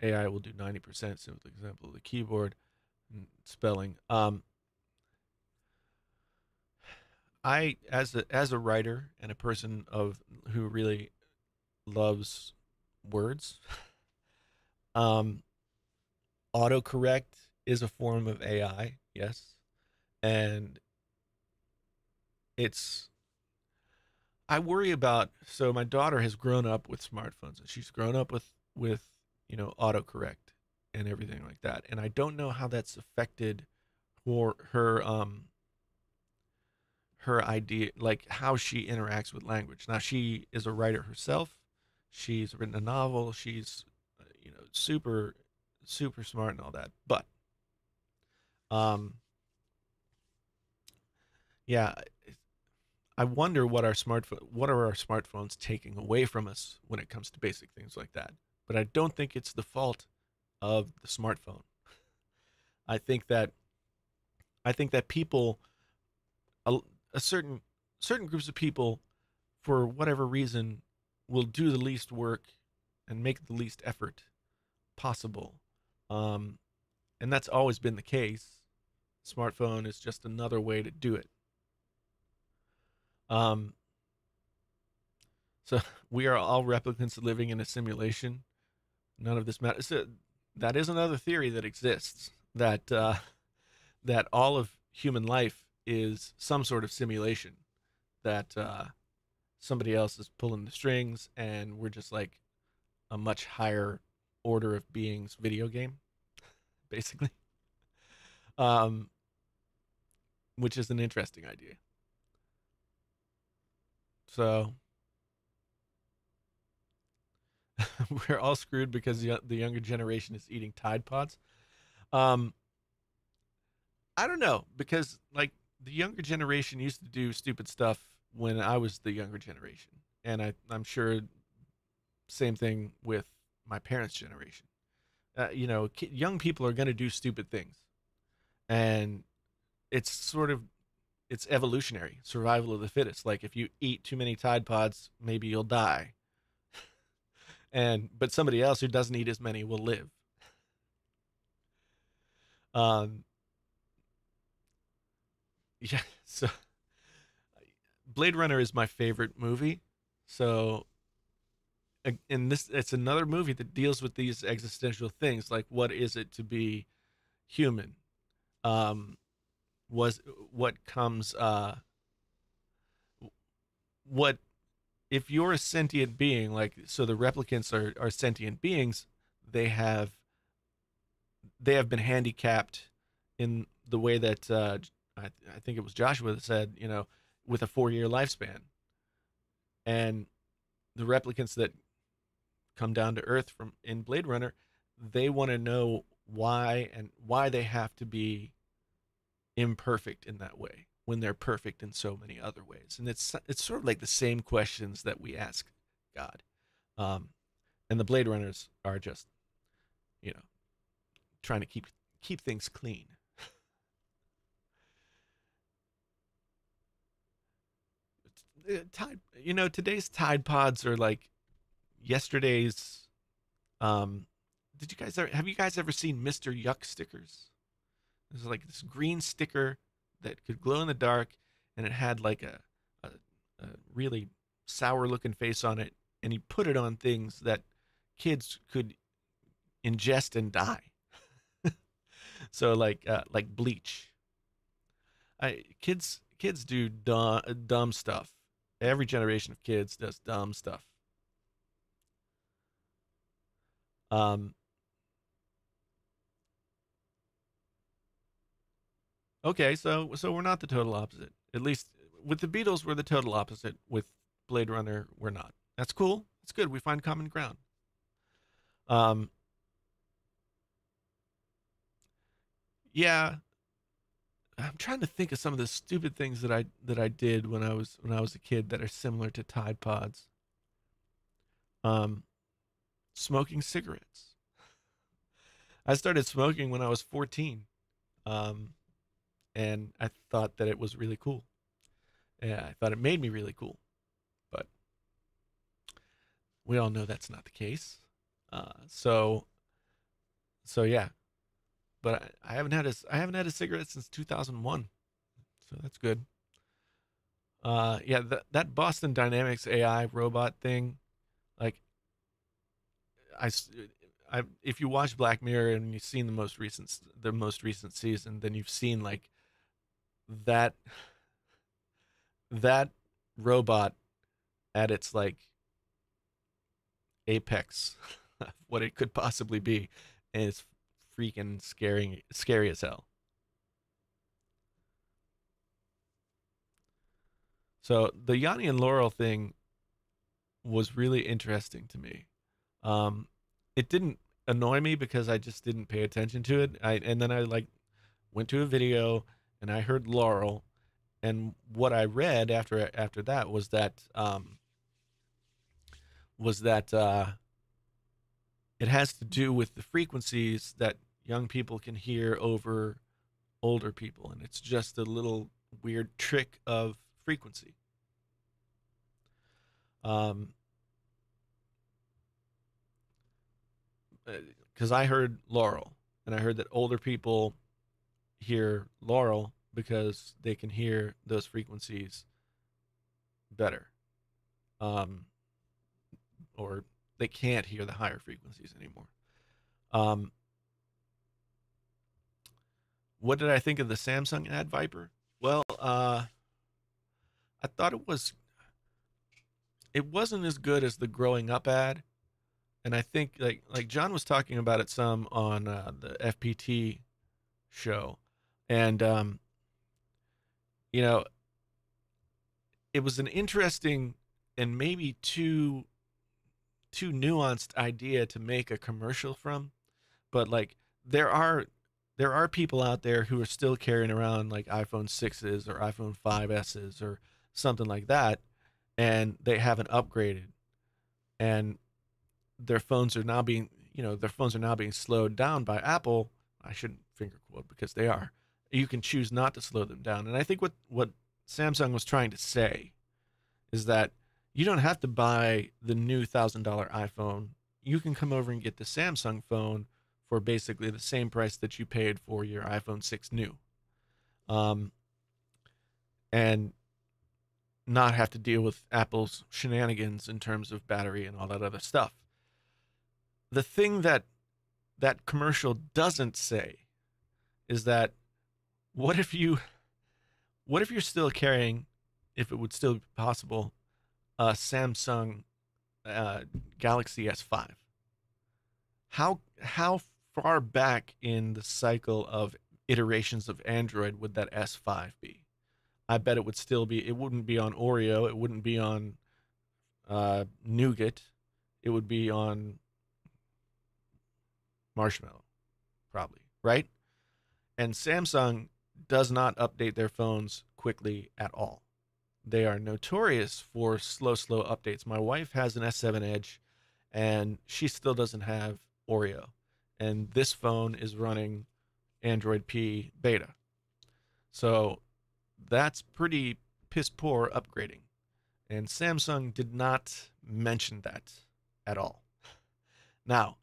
C: AI will do 90%. Simple example: the keyboard, and spelling. I as a writer and a person who really loves words, um, autocorrect is a form of AI, yes, and it's I worry about. So my daughter has grown up with smartphones, and she's grown up with autocorrect and everything like that, and I don't know how that's affected her idea, like how she interacts with language. Now she is a writer herself. She's written a novel. She's super super smart and all that. But um yeah, I wonder what are our smartphones taking away from us when it comes to basic things like that. But I don't think it's the fault of the smartphone. I think that people, a, a certain groups of people, for whatever reason, will do the least work and make the least effort possible. Um, and that's always been the case. Smartphone is just another way to do it. Um, so we are all replicants living in a simulation. None of this matters. So that is another theory that exists, that all of human life is some sort of simulation, that somebody else is pulling the strings, and we're just like a much higher order of beings video game, basically. Um, which is an interesting idea. So we're all screwed because the younger generation is eating Tide Pods. Um, I don't know, because like the younger generation used to do stupid stuff when I was the younger generation, and I'm sure same thing with my parents' generation. You know, young people are going to do stupid things, and it's sort of it's evolutionary, survival of the fittest. Like if you eat too many Tide Pods, maybe you'll die, and but somebody else who doesn't eat as many will live. Um, yeah. So Blade Runner is my favorite movie. So and this it's another movie that deals with these existential things, like what is it to be human? Um, was what comes what if you're a sentient being, like so the replicants are sentient beings, they have they have been handicapped in the way that I think it was Joshua that said, you know, with a 4-year lifespan. And the replicants that come down to Earth from in Blade Runner, they want to know why and why they have to be imperfect in that way when they're perfect in so many other ways. And it's sort of like the same questions that we ask God. Um, and the Blade Runners are just, you know, trying to keep things clean. Tide, you know, today's Tide Pods are like yesterday's. Um, did you guys ever have you guys ever seen Mr. Yuck stickers? There's like this green sticker that could glow in the dark, and it had like a really sour looking face on it, and he put it on things that kids could ingest and die. So like bleach. Kids do dumb stuff. Every generation of kids does dumb stuff. Um, okay, so we're not the total opposite. At least with the Beatles, we're the total opposite. With Blade Runner, we're not. That's cool. It's good. We find common ground. Um, yeah, I'm trying to think of some of the stupid things that I did when I was a kid that are similar to Tide Pods. Um, Smoking cigarettes. I started smoking when I was 14, um, and I thought that it was really cool. Yeah, I thought it made me really cool, but we all know that's not the case. Uh, so so yeah, but I haven't had a cigarette since 2001, so that's good. Yeah, that Boston Dynamics AI robot thing, like I, I, if you watch Black Mirror and you've seen the most recent season, then you've seen like that that robot at its like apex of what it could possibly be, and it's freaking scary as hell. So the Yanni and Laurel thing was really interesting to me. Um, it didn't annoy me because I just didn't pay attention to it. And then I like went to a video and I heard Laurel, and what I read after that was that it has to do with the frequencies that young people can hear over older people, and it's just a little weird trick of frequency. Um, because I heard Laurel, and I heard that older people hear Laurel because they can hear those frequencies better, um, or they can't hear the higher frequencies anymore. Um, what did I think of the Samsung ad Viper? Well, I thought it wasn't as good as the growing up ad, and I think like John was talking about it some on the FPT show, and you know, it was an interesting and maybe too nuanced idea to make a commercial from, but like there are there are people out there who are still carrying around like iPhone 6s or iPhone 5s's or something like that, and they haven't upgraded, and their phones are now being, their phones are now being slowed down by Apple. I shouldn't finger quote because they are. You can choose not to slow them down. And I think what Samsung was trying to say is that you don't have to buy the new $1,000 iPhone. You can come over and get the Samsung phone for basically the same price that you paid for your iPhone 6 new. And not have to deal with Apple's shenanigans in terms of battery and all that other stuff. The thing that that commercial doesn't say is that what if you're still carrying, if it would still be possible, a Samsung Galaxy S5? How far back in the cycle of iterations of Android would that S5 be? I bet it would still be. It wouldn't be on Oreo. It wouldn't be on Nougat. It would be on Marshmallow, probably, right? And Samsung does not update their phones quickly at all. They are notorious for slow updates. My wife has an S7 Edge, and she still doesn't have Oreo. And this phone is running Android P beta. So that's pretty piss poor upgrading. And Samsung did not mention that at all. Now,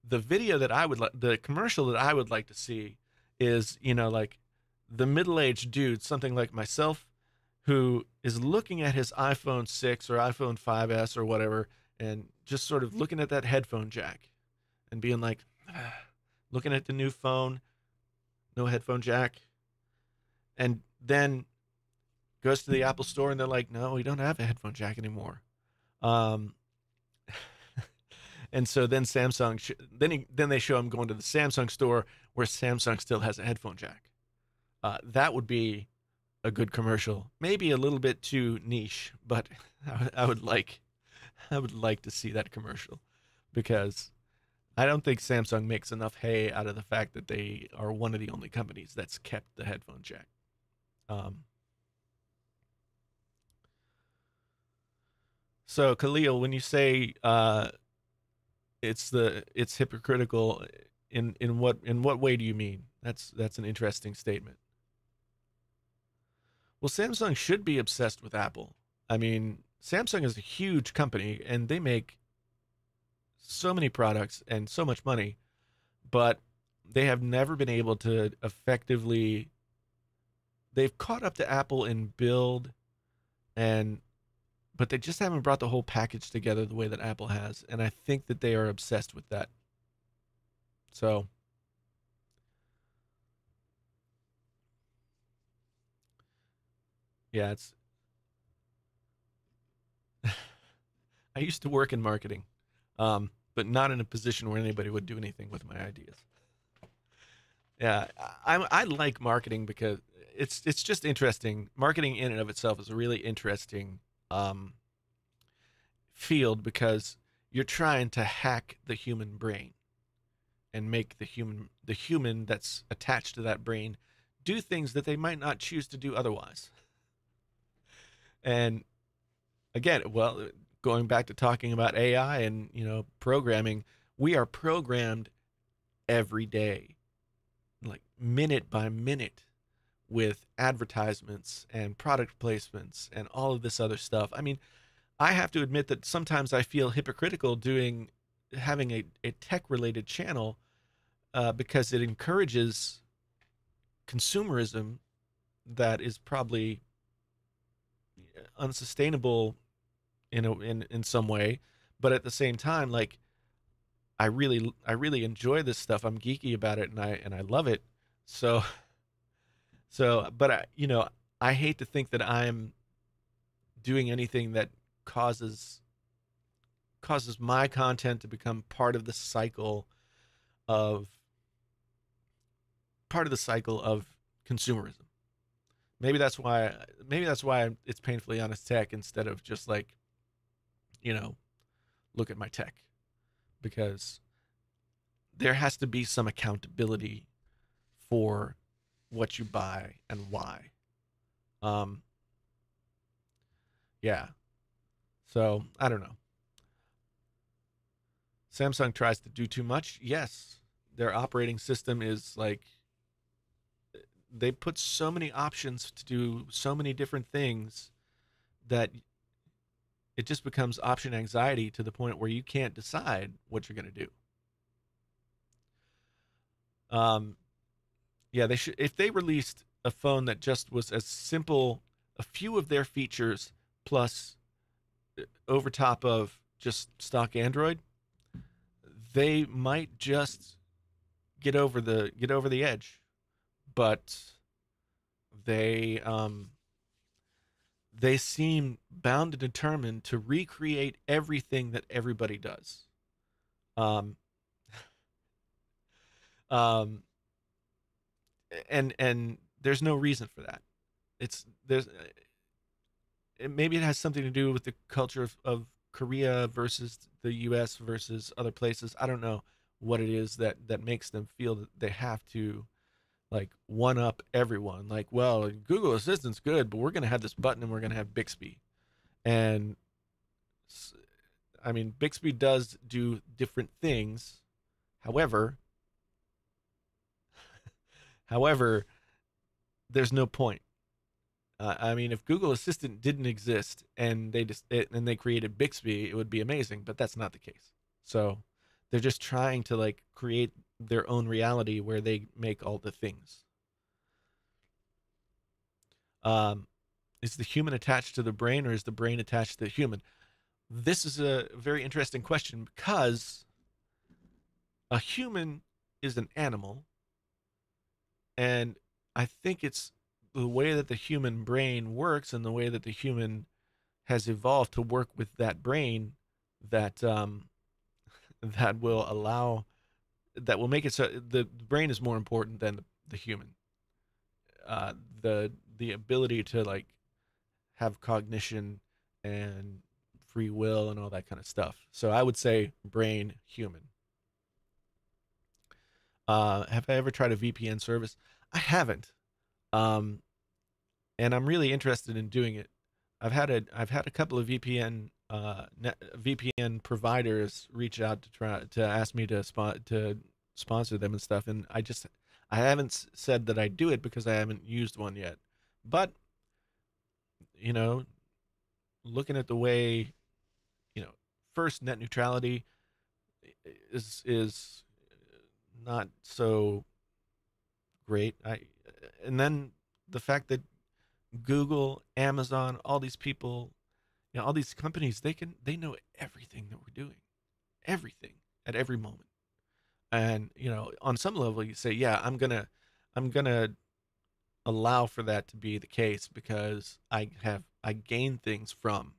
C: the video that I would like, the commercial that I would like to see is, like the middle-aged dude, something like myself, who is looking at his iPhone 6 or iPhone 5S or whatever, and just sort of looking at that headphone jack and being like, looking at the new phone, no headphone jack. And then goes to the Apple store and they're like, no, we don't have a headphone jack anymore. And so then Samsung, then they show him going to the Samsung store where Samsung still has a headphone jack. That would be a good commercial. Maybe a little bit too niche, but I would like to see that commercial, because I don't think Samsung makes enough hay out of the fact that they are one of the only companies that's kept the headphone jack. So Khalil, when you say it's hypocritical, in what way do you mean? That's an interesting statement. Well, Samsung should be obsessed with Apple. I mean, Samsung is a huge company and they make so many products and so much money, but they have never been able to effectively, they've caught up to Apple in build, but they just haven't brought the whole package together the way that Apple has, and I think that they are obsessed with that. So yeah, it's I used to work in marketing, but not in a position where anybody would do anything with my ideas. Yeah, I like marketing because it's just interesting. Marketing in and of itself is a really interesting field, because you're trying to hack the human brain and make the human that's attached to that brain do things that they might not choose to do otherwise. And again, well, going back to talking about AI and programming, we are programmed every day, like minute by minute, with advertisements and product placements and all of this other stuff. I mean, I have to admit that sometimes I feel hypocritical having a tech related channel, because it encourages consumerism that is probably unsustainable in some way. But at the same time, like, I really enjoy this stuff. I'm geeky about it, and I love it. So but I hate to think that I'm doing anything that causes my content to become of part of the cycle of consumerism. Maybe that's why it's painfully honest tech instead of just like, look at my tech, because there has to be some accountability for what you buy and why. Yeah. So I don't know. Samsung tries to do too much. Yes, their operating system is like, they put so many options to do so many different things that it just becomes option anxiety to the point where you can't decide what you're going to do. Yeah, they should. If they released a phone that just was as simple, a few of their features plus over top of just stock Android, they might just get over the edge. But they they seem bound and determined to recreate everything that everybody does. Um, um, and there's no reason for that. Maybe it has something to do with the culture of Korea versus the U.S. versus other places. I don't know what it is that makes them feel that they have to like one up everyone. Like, well, Google Assistant's good, but we're going to have this button and we're going to have Bixby. And I mean, Bixby does do different things. However, however, there's no point. I mean, if Google Assistant didn't exist and they created Bixby, it would be amazing. But that's not the case. So they're just trying to like create their own reality where they make all the things. Is the human attached to the brain, or is the brain attached to the human? This is a very interesting question because a human is an animal, and I think it's the way that the human brain works and the way that the human has evolved to work with that brain that that will allow that will make it so the brain is more important than the human. The ability to like have cognition and free will and all that kind of stuff. So I would say brain, human. Have I ever tried a VPN service? I haven't. Um, and I'm really interested in doing it. I've had a couple of VPN providers reach out to try to ask me to sponsor them and stuff, and I haven't said that I do it because I haven't used one yet. But you know, looking at the way, first net neutrality is not so great. And then the fact that Google, Amazon, all these people, all these companies, they know everything that we're doing, everything at every moment. And on some level, you say, yeah, I'm gonna allow for that to be the case because I gain things from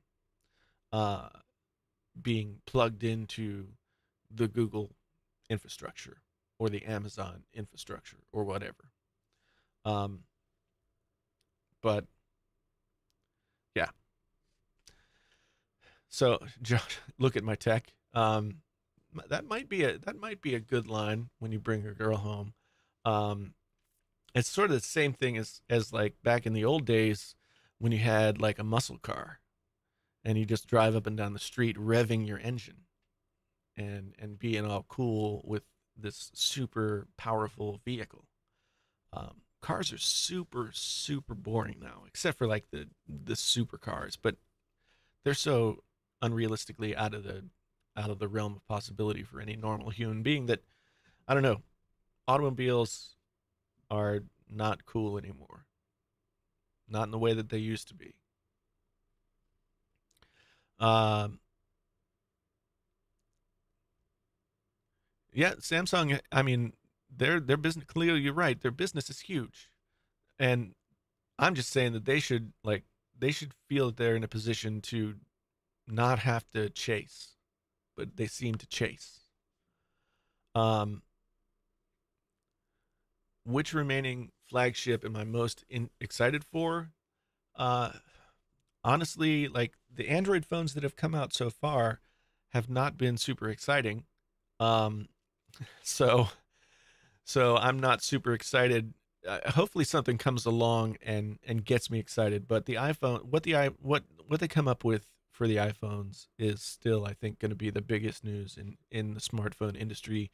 C: uh, being plugged into the Google infrastructure or the Amazon infrastructure or whatever. Um, but yeah. So Josh, look at my tech. That might be a good line when you bring a girl home. It's sort of the same thing as like back in the old days when you had like a muscle car and you just drive up and down the street revving your engine and being all cool with this super powerful vehicle. Cars are super, super boring now, except for like the supercars, but they're so unrealistically out of the realm of possibility for any normal human being that I don't know. Automobiles are not cool anymore. Not in the way that they used to be. Yeah, Samsung. I mean, their business. Clearly, you're right. Their business is huge, and I'm just saying that they should feel that they're in a position to not have to chase, but they seem to chase. Um, which remaining flagship am I most excited for? Uh, Honestly, like the Android phones that have come out so far have not been super exciting. Um, so I'm not super excited. Hopefully something comes along and gets me excited. But the iPhone, what they come up with for the iPhones is still, I think, going to be the biggest news in the smartphone industry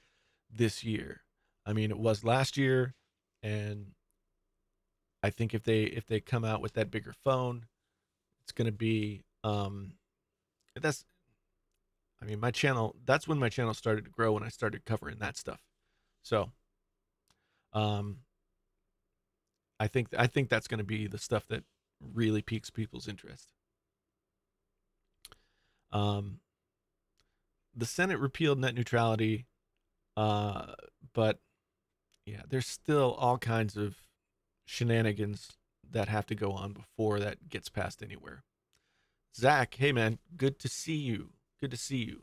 C: this year. I mean, it was last year, and I think if they come out with that bigger phone, it's going to be that's I mean, my channel, that's when my channel started to grow, when I started covering that stuff. So, um I think that's going to be the stuff that really piques people's interest. Um the Senate repealed net neutrality, uh but yeah, there's still all kinds of shenanigans that have to go on before that gets passed anywhere. Zach, hey man, good to see you. Good to see you.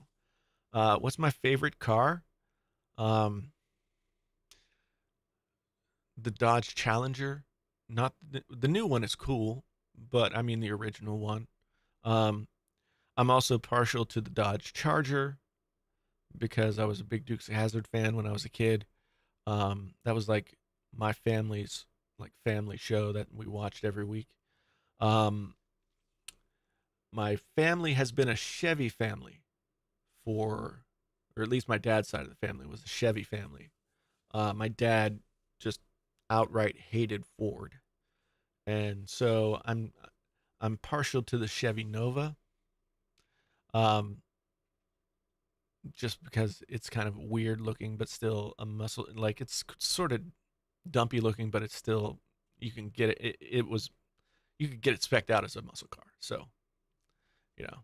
C: What's my favorite car? Um, the Dodge Challenger. Not the new one is cool, but I mean the original one. Um, I'm also partial to the Dodge Charger because I was a big Dukes of Hazzard fan when I was a kid. That was like my family's like family show that we watched every week. Um, my family has been a Chevy family for, or at least my dad's side of the family was a Chevy family. My dad just outright hated Ford, and so I'm partial to the Chevy Nova, um, just because it's kind of weird looking, but still a muscle. Like it's sort of dumpy looking, but it's still you can get it. You could get it specced out as a muscle car. So you know,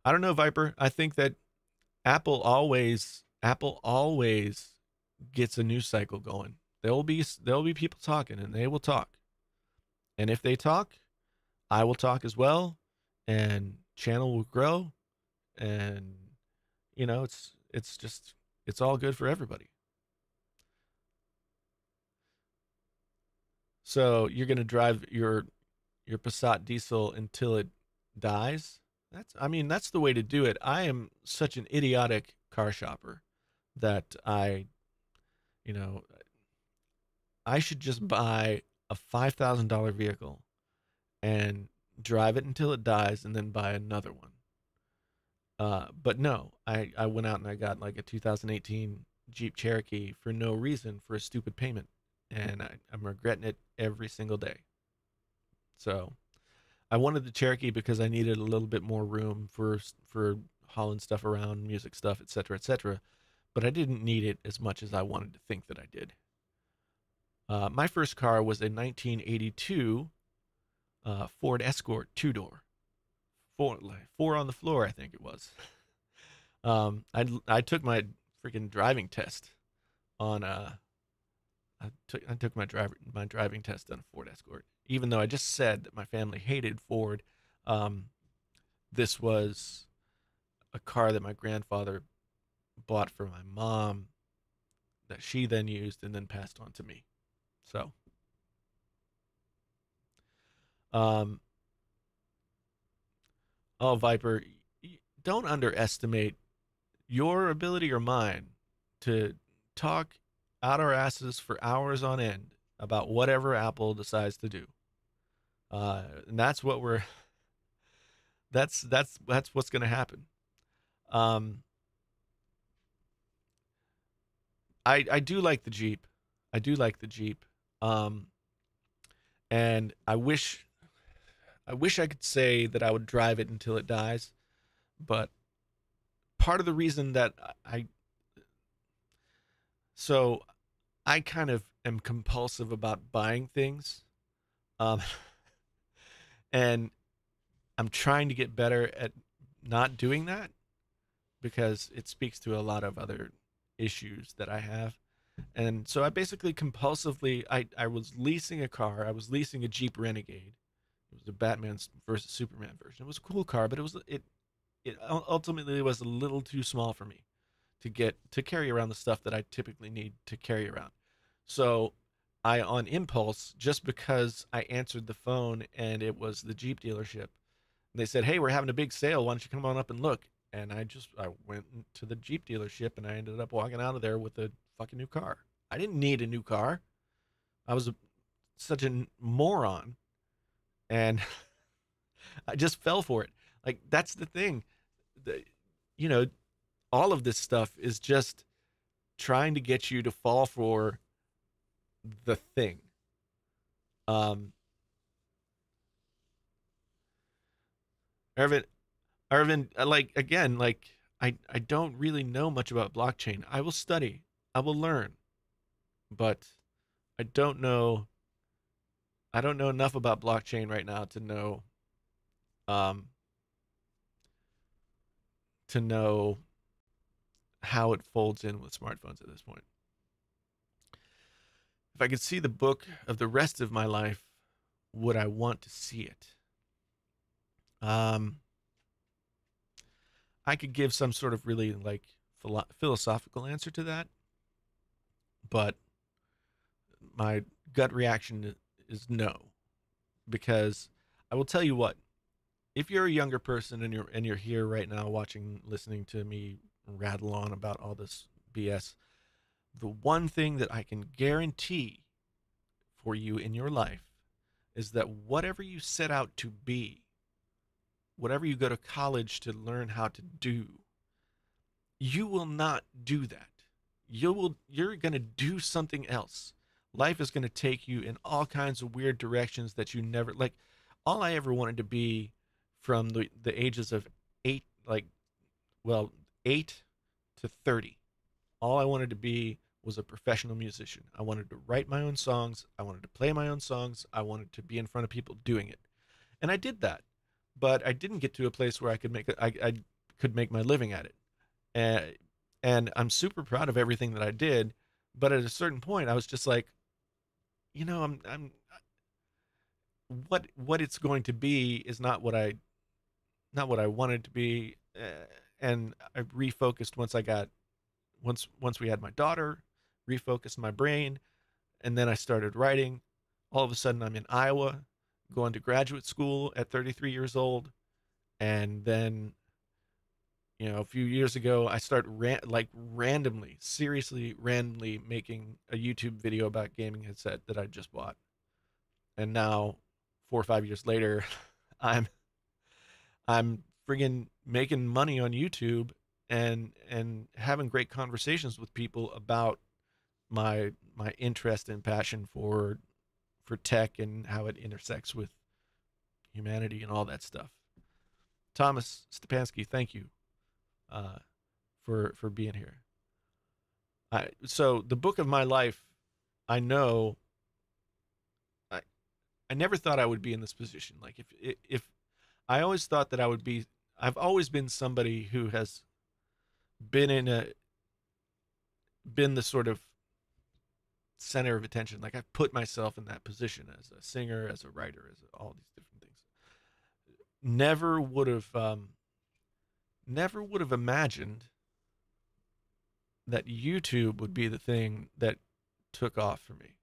C: I don't know, Viper. I think that Apple always gets a news cycle going. There'll be people talking, and they will talk. And if they talk, I will talk as well, and channel will grow, and it's all good for everybody. So you're gonna drive your Passat diesel until it dies. That's the way to do it. I am such an idiotic car shopper that you know, I should just buy a $5,000 vehicle and drive it until it dies and then buy another one. But no, I went out and I got like a 2018 Jeep Cherokee for no reason, for a stupid payment. And I'm regretting it every single day. So I wanted the Cherokee because I needed a little bit more room for hauling stuff around, music stuff, etc., etc. But I didn't need it as much as I wanted to think that I did. My first car was a 1982 Ford Escort two-door, four on the floor, I think it was. I took my freaking driving test on I took my driving test on a Ford Escort, even though I just said that my family hated Ford. Um, this was a car that my grandfather bought for my mom that she then used and then passed on to me. So, um, oh, Viper, don't underestimate your ability or mine to talk out our asses for hours on end about whatever Apple decides to do. And that's what we're that's what's going to happen. Um, I do like the Jeep. I do like the Jeep. Um, and I wish I could say that I would drive it until it dies, but part of the reason that I so I kind of am compulsive about buying things, um, and I'm trying to get better at not doing that because it speaks to a lot of other issues that I have. And so I basically compulsively I was leasing a car. I was leasing a Jeep Renegade. It was a Batman versus Superman version. It was a cool car, but it ultimately was a little too small for me to carry around the stuff that I typically need to carry around. So I, on impulse, just because I answered the phone and it was the Jeep dealership, they said, "Hey, we're having a big sale. Why don't you come on up and look?" And I went to the Jeep dealership and I ended up walking out of there with a fucking new car. I didn't need a new car. I was such a moron and I just fell for it. Like, that's the thing. The, you know, all of this stuff is just trying to get you to fall for the thing. Um, Arvin, Arvin, like, again, like, I don't really know much about blockchain. I will study, I will learn, but I don't know. I don't know enough about blockchain right now um, to know how it folds in with smartphones at this point. If I could see the book of the rest of my life, would I want to see it? Um, I could give some sort of really like philosophical answer to that, but my gut reaction is no, because I will tell you what, if you're a younger person and you're here right now watching, listening to me rattle on about all this BS, the one thing that I can guarantee for you in your life is that whatever you set out to be, whatever you go to college to learn how to do, you will not do that. You're going to do something else. Life is going to take you in all kinds of weird directions that you never like. All I ever wanted to be from the ages of 8, like, well, 8 to 30, all I wanted to be was a professional musician. I wanted to write my own songs, I wanted to play my own songs, I wanted to be in front of people doing it. And I did that. But I didn't get to a place where I could make my living at it. And I'm super proud of everything that I did, but at a certain point I was just like, I'm what it's going to be is not what I wanted to be. And I refocused once we had my daughter, refocused my brain, and then I started writing. All of a sudden I'm in Iowa going to graduate school at 33 years old, and then a few years ago I started randomly, seriously randomly making a YouTube video about gaming headset that I just bought. And now 4 or 5 years later, I'm I'm friggin' making money on YouTube and having great conversations with people about my interest and passion for tech and how it intersects with humanity and all that stuff. Thomas Stepansky, thank you uh, for being here. So the book of my life, I know. I I never thought I would be in this position. Like, if I always thought that I would be. I've always been somebody who has been been the sort of center of attention. Like, I've put myself in that position as a singer, as a writer, as all these different things. Never would have imagined that YouTube would be the thing that took off for me.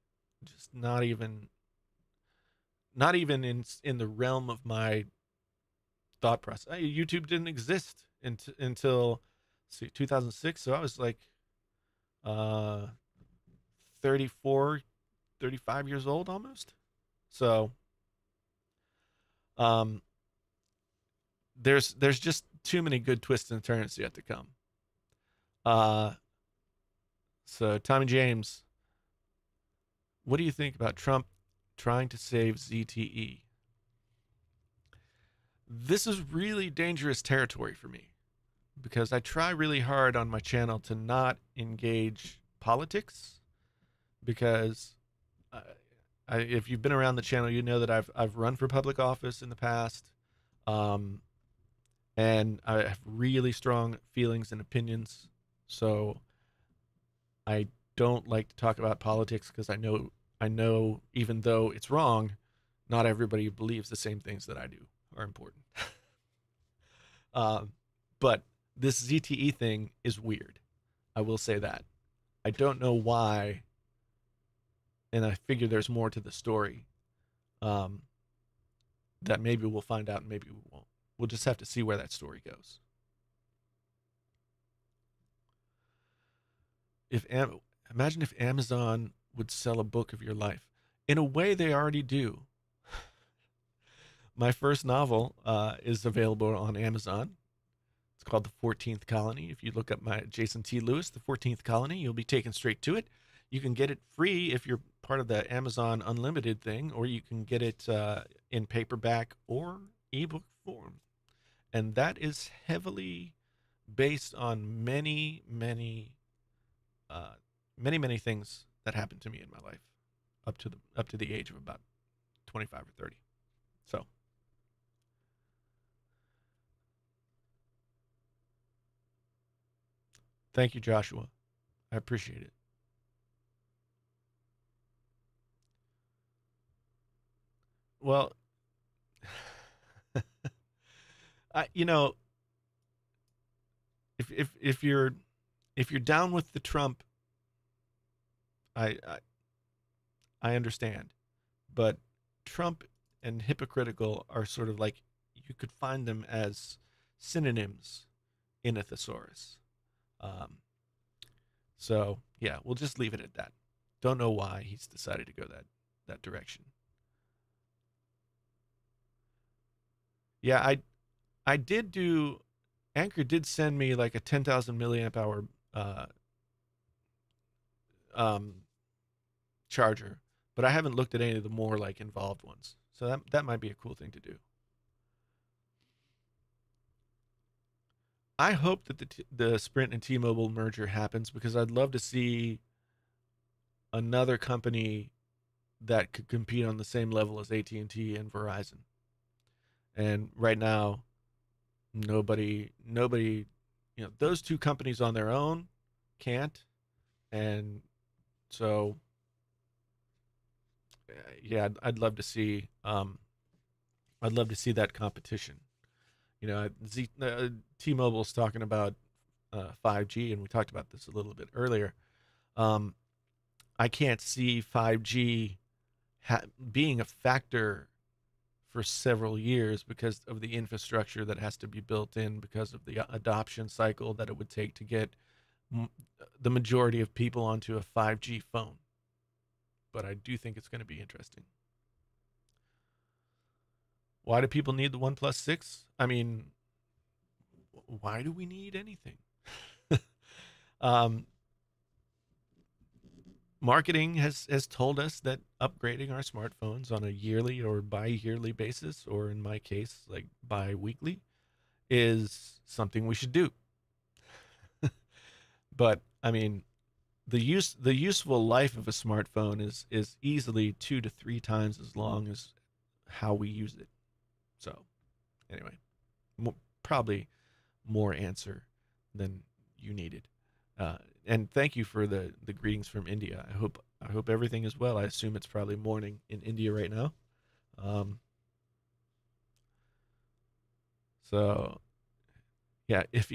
C: Just not even in the realm of my thought process. YouTube didn't exist until, see, 2006. So I was like uh 34, 35 years old almost. So um there's just too many good twists and turns yet to come. Uh so Tommy James, what do you think about Trump trying to save ZTE? This is really dangerous territory for me because I try really hard on my channel to not engage politics, because uh, if you've been around the channel, you know that I've run for public office in the past, um, and I have really strong feelings and opinions. So I don't like to talk about politics because I know even though it's wrong, not everybody believes the same things that I do are important. um, but this ZTE thing is weird. I will say that. I don't know why, and I figure there's more to the story. Um, that maybe we'll find out and maybe we won't. We'll just have to see where that story goes. Imagine if Amazon would sell a book of your life. In a way, they already do. my first novel is available on Amazon. It's called The 14th Colony. If you look up my Jason T. Lewis, The 14th Colony, you'll be taken straight to it. You can get it free if you're part of the Amazon Unlimited thing, or you can get it in paperback or ebook form. And that is heavily based on many things that happened to me in my life up to the age of about 25 or 30. So thank you, Joshua. I appreciate it. Well, you know, if you're down with the Trump, I I understand, but Trump and hypocritical are sort of like, you could find them as synonyms in a thesaurus. Um, so yeah, we'll just leave it at that. Don't know why he's decided to go that direction. Yeah, I did do. Anchor did send me like a 10,000 milliamp hour um, charger, but I haven't looked at any of the more like involved ones. So that might be a cool thing to do. I hope that the Sprint and T-Mobile merger happens, because I'd love to see another company that could compete on the same level as AT&T and Verizon. And right now, nobody, those two companies on their own can't. And so, yeah, I'd love to see, that competition. T-Mobile's talking about 5G, and we talked about this a little bit earlier. I can't see 5G being a factor for several years because of the infrastructure that has to be built in, because of the adoption cycle that it would take to get the majority of people onto a 5G phone. But I do think it's going to be interesting. Why do people need the OnePlus 6? I mean, why do we need anything? Marketing has told us that upgrading our smartphones on a yearly or bi-yearly basis, or in my case, like bi-weekly, is something we should do. But I mean, the useful life of a smartphone is easily 2 to 3 times as long as how we use it. So anyway, probably more answer than you needed. And thank you for the greetings from India. I hope everything is well. I assume it's probably morning in India right now. So yeah, if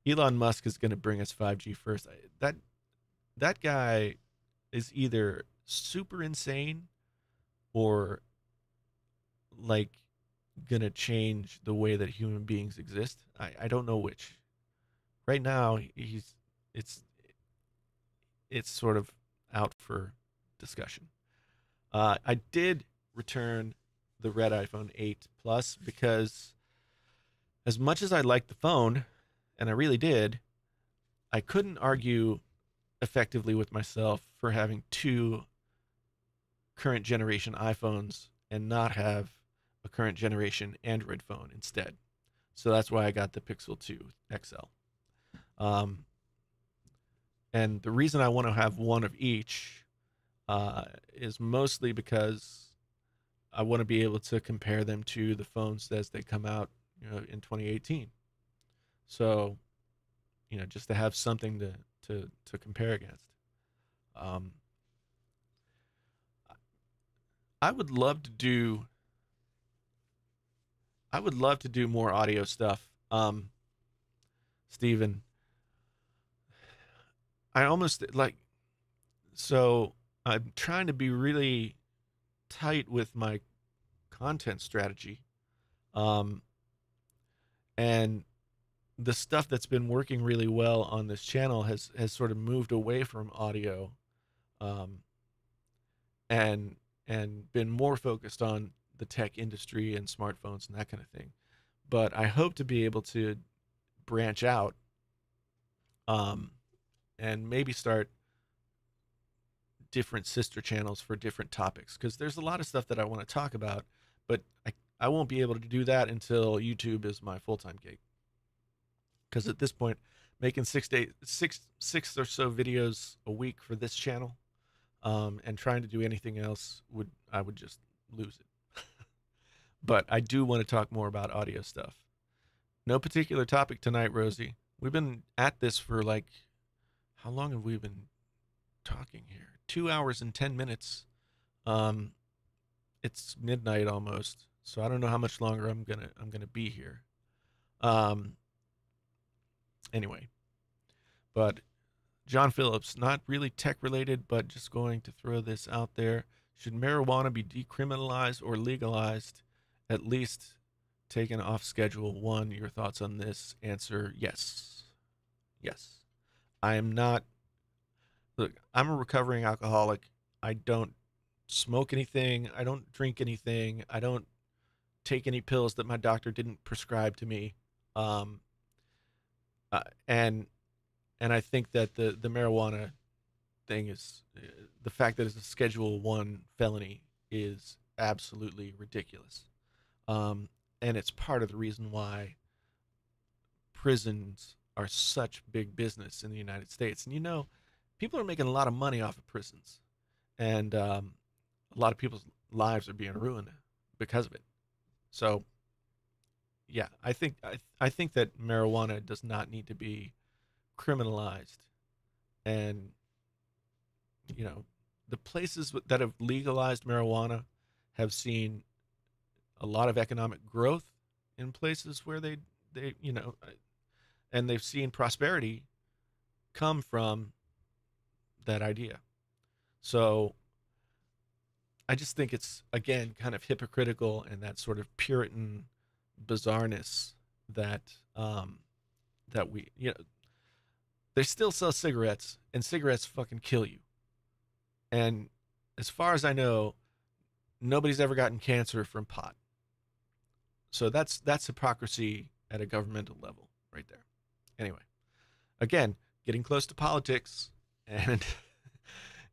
C: Elon Musk is going to bring us 5G first, that guy is either super insane or like gonna change the way that human beings exist. I don't know which. Right now it's sort of out for discussion. I did return the red iPhone 8 Plus because, as much as I liked the phone, and I really did, I couldn't argue effectively with myself for having 2 current generation iPhones and not have a current generation Android phone instead. So that's why I got the Pixel 2 XL. And the reason I want to have one of each is mostly because I want to be able to compare them to the phones as they come out, in 2018. So, just to have something to compare against. I would love to do more audio stuff. Steven, I almost so I'm trying to be really tight with my content strategy. And the stuff that's been working really well on this channel has sort of moved away from audio, and been more focused on the tech industry and smartphones and that kind of thing. But I hope to be able to branch out, um, and maybe start different sister channels for different topics, because there's a lot of stuff that I want to talk about, but I won't be able to do that until YouTube is my full-time gig. Because at this point, making six or so videos a week for this channel, and trying to do anything else I would just lose it. But I do want to talk more about audio stuff. No particular topic tonight, Rosie. We've been at this for like, how long have we been talking here? 2 hours and 10 minutes. It's midnight almost, so I don't know how much longer I'm gonna be here. Anyway, but John Phillips, not really tech related, but just going to throw this out there. Should marijuana be decriminalized or legalized, at least taken off Schedule 1? Your thoughts on this? Answer: yes. Yes. I am not. Look, I'm a recovering alcoholic. I don't smoke anything. I don't drink anything. I don't take any pills that my doctor didn't prescribe to me. Um, and I think that the marijuana thing is, the fact that it's a Schedule 1 felony is absolutely ridiculous. And it's part of the reason why prisons are such big business in the United States. And people are making a lot of money off of prisons, and a lot of people's lives are being ruined because of it. So, yeah, I think that marijuana does not need to be criminalized, and the places that have legalized marijuana have seen a lot of economic growth in places where they and they've seen prosperity come from that idea. So I just think it's, again, kind of hypocritical, and that sort of Puritan bizarreness that that we they still sell cigarettes, and cigarettes fucking kill you. And as far as I know, nobody's ever gotten cancer from pot. So that's hypocrisy at a governmental level right there. Anyway, again, getting close to politics, and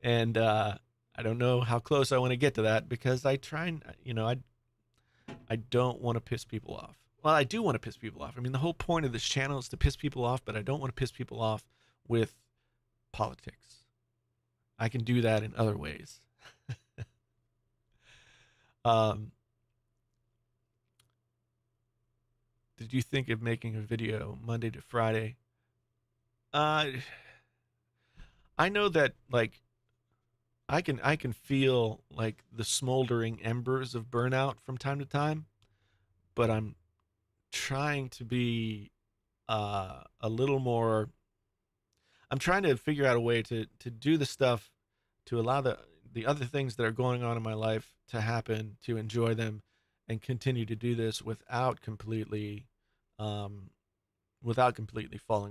C: and I don't know how close I want to get to that, because I don't want to piss people off. Well, I do want to piss people off. I mean, the whole point of this channel is to piss people off, but I don't want to piss people off with politics. I can do that in other ways. Did you think of making a video Monday to Friday? I know that, like, I can feel like the smoldering embers of burnout from time to time, but I'm trying to be a little more. I'm trying to figure out a way to do the stuff, to allow the other things that are going on in my life to happen, to enjoy them, and continue to do this without completely falling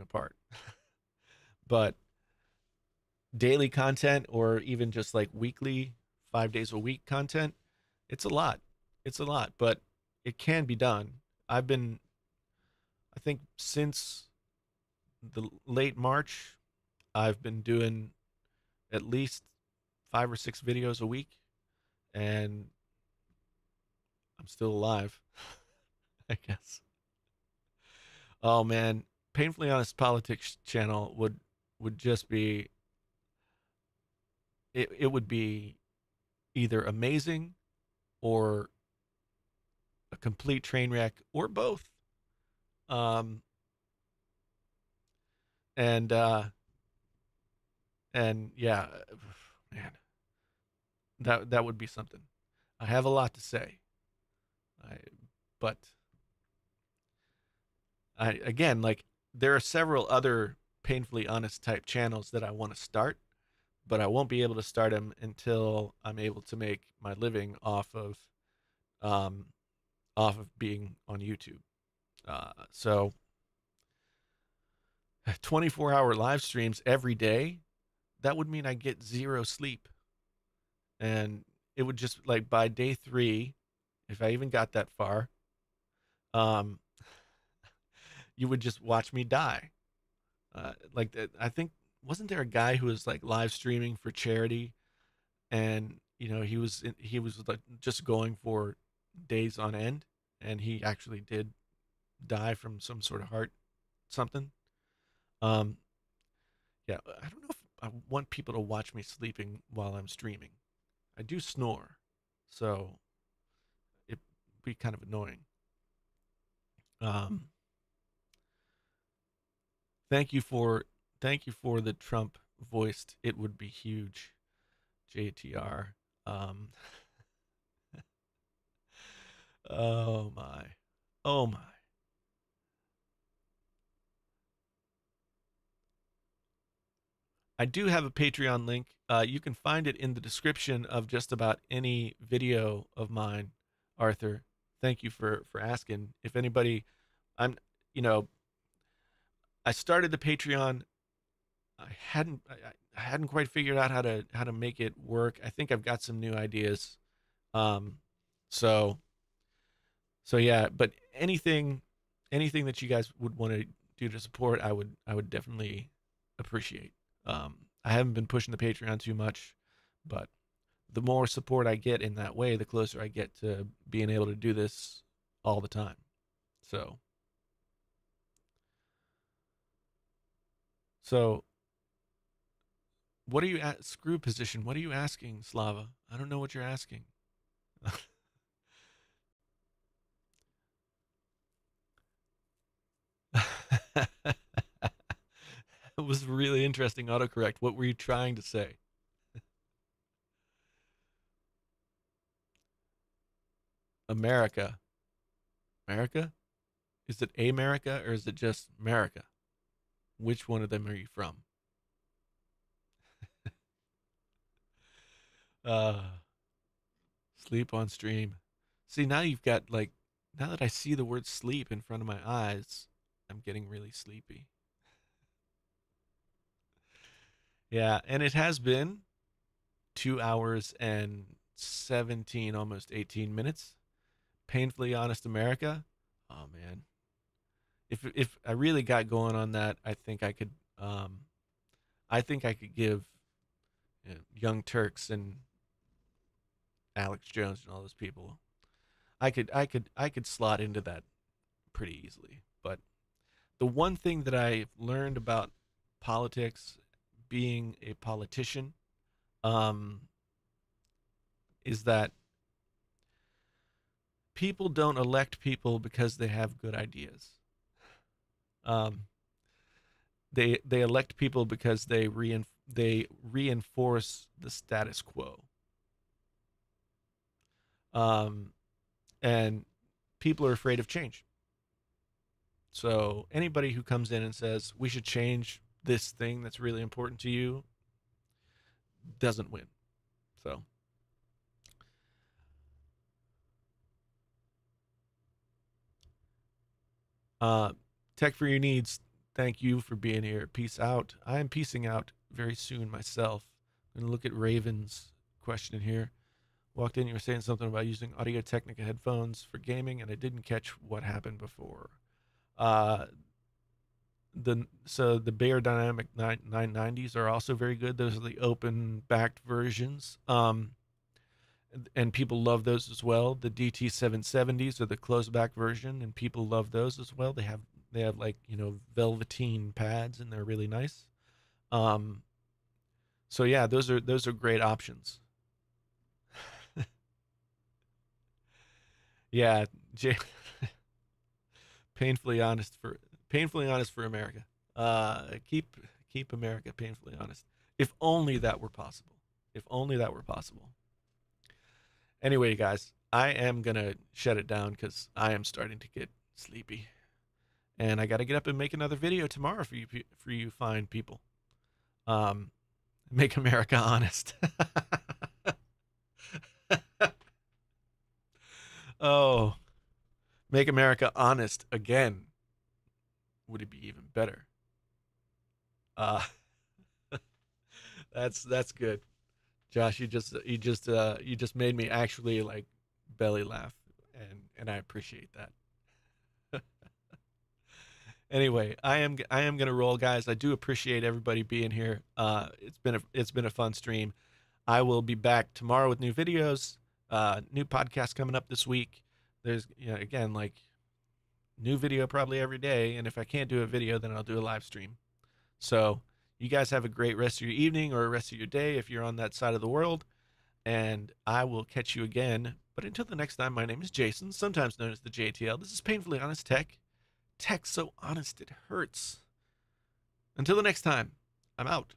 C: apart. But daily content, or even just like weekly, 5 days a week content, it's a lot. It's a lot, but it can be done. I think since the late March, I've been doing at least 5 or 6 videos a week, and I'm still alive, I guess. Oh man, Painfully Honest Politics channel would just be, it would be either amazing or a complete train wreck, or both. Um, and yeah, man, that would be something. I have a lot to say, but again, like, there are several other Painfully Honest type channels that I want to start, but I won't be able to start them until I'm able to make my living off of being on YouTube. So 24-hour live streams every day, that would mean I get 0 sleep. And it would just, like, by day 3, if I even got that far, um, you would just watch me die. Like I think wasn't there a guy who was like live streaming for charity, and he was like just going for days on end, and he actually did die from some sort of heart something. Um, yeah, I don't know if I want people to watch me sleeping while I'm streaming. I do snore, so it'd be kind of annoying. Um, thank you for the Trump voiced. It would be huge, JTR. Um, oh my, oh my. I do have a Patreon link. You can find it in the description of just about any video of mine, Arthur. Thank you for asking. If anybody, I'm, you know, I started the Patreon. I hadn't quite figured out how to make it work. I think I've got some new ideas. Um, so yeah. But anything that you guys would want to do to support, I would definitely appreciate. I haven't been pushing the Patreon too much, but the more support I get in that way, the closer I get to being able to do this all the time. So, so what are you at screw position? What are you asking, Slava? I don't know what you're asking. It was really interesting autocorrect. What were you trying to say? America. America? Is it America or is it just America? Which one of them are you from? Uh, sleep on stream. See, now you've got like, now that I see the word sleep in front of my eyes, I'm getting really sleepy. Yeah, and it has been 2 hours and 17, almost 18 minutes. Painfully Honest America. Oh man. If I really got going on that, I think I could give Young Turks and Alex Jones and all those people. I could slot into that pretty easily. But the one thing that I've learned about politics, being a politician, um, is that people don't elect people because they have good ideas. Um, they elect people because they reinforce the status quo. Um, and people are afraid of change. So anybody who comes in and says we should change this thing that's really important to you doesn't win. So tech for your needs. Thank you for being here. Peace out. I am peacing out very soon myself. I'm gonna look at Raven's question here. Walked in, you were saying something about using Audio Technica headphones for gaming, and I didn't catch what happened before. Uh, the Bayer Dynamic 990s are also very good. Those are the open backed versions. And people love those as well. The DT 770s are the closed back version, and people love those as well. They have like, velveteen pads, and they're really nice. Um, so yeah, those are great options. Yeah, J- painfully honest for America. Keep America painfully honest. If only that were possible. If only that were possible. Anyway, guys, I am gonna shut it down because I am starting to get sleepy, and I got to get up and make another video tomorrow for you fine people. Um, make America honest. Oh, make America honest again. Would it be even better? Uh, that's good. Josh, you just made me actually like belly laugh. and I appreciate that. Anyway, I am gonna roll, guys. I do appreciate everybody being here. It's been a fun stream. I will be back tomorrow with new videos, new podcast coming up this week. There's, again, like, new video probably every day, and if I can't do a video, then I'll do a live stream. So you guys have a great rest of your evening or rest of your day if you're on that side of the world, and I will catch you again. But until the next time, my name is Jason, sometimes known as the JTL. This is Painfully Honest Tech. Tech so honest it hurts. Until the next time, I'm out.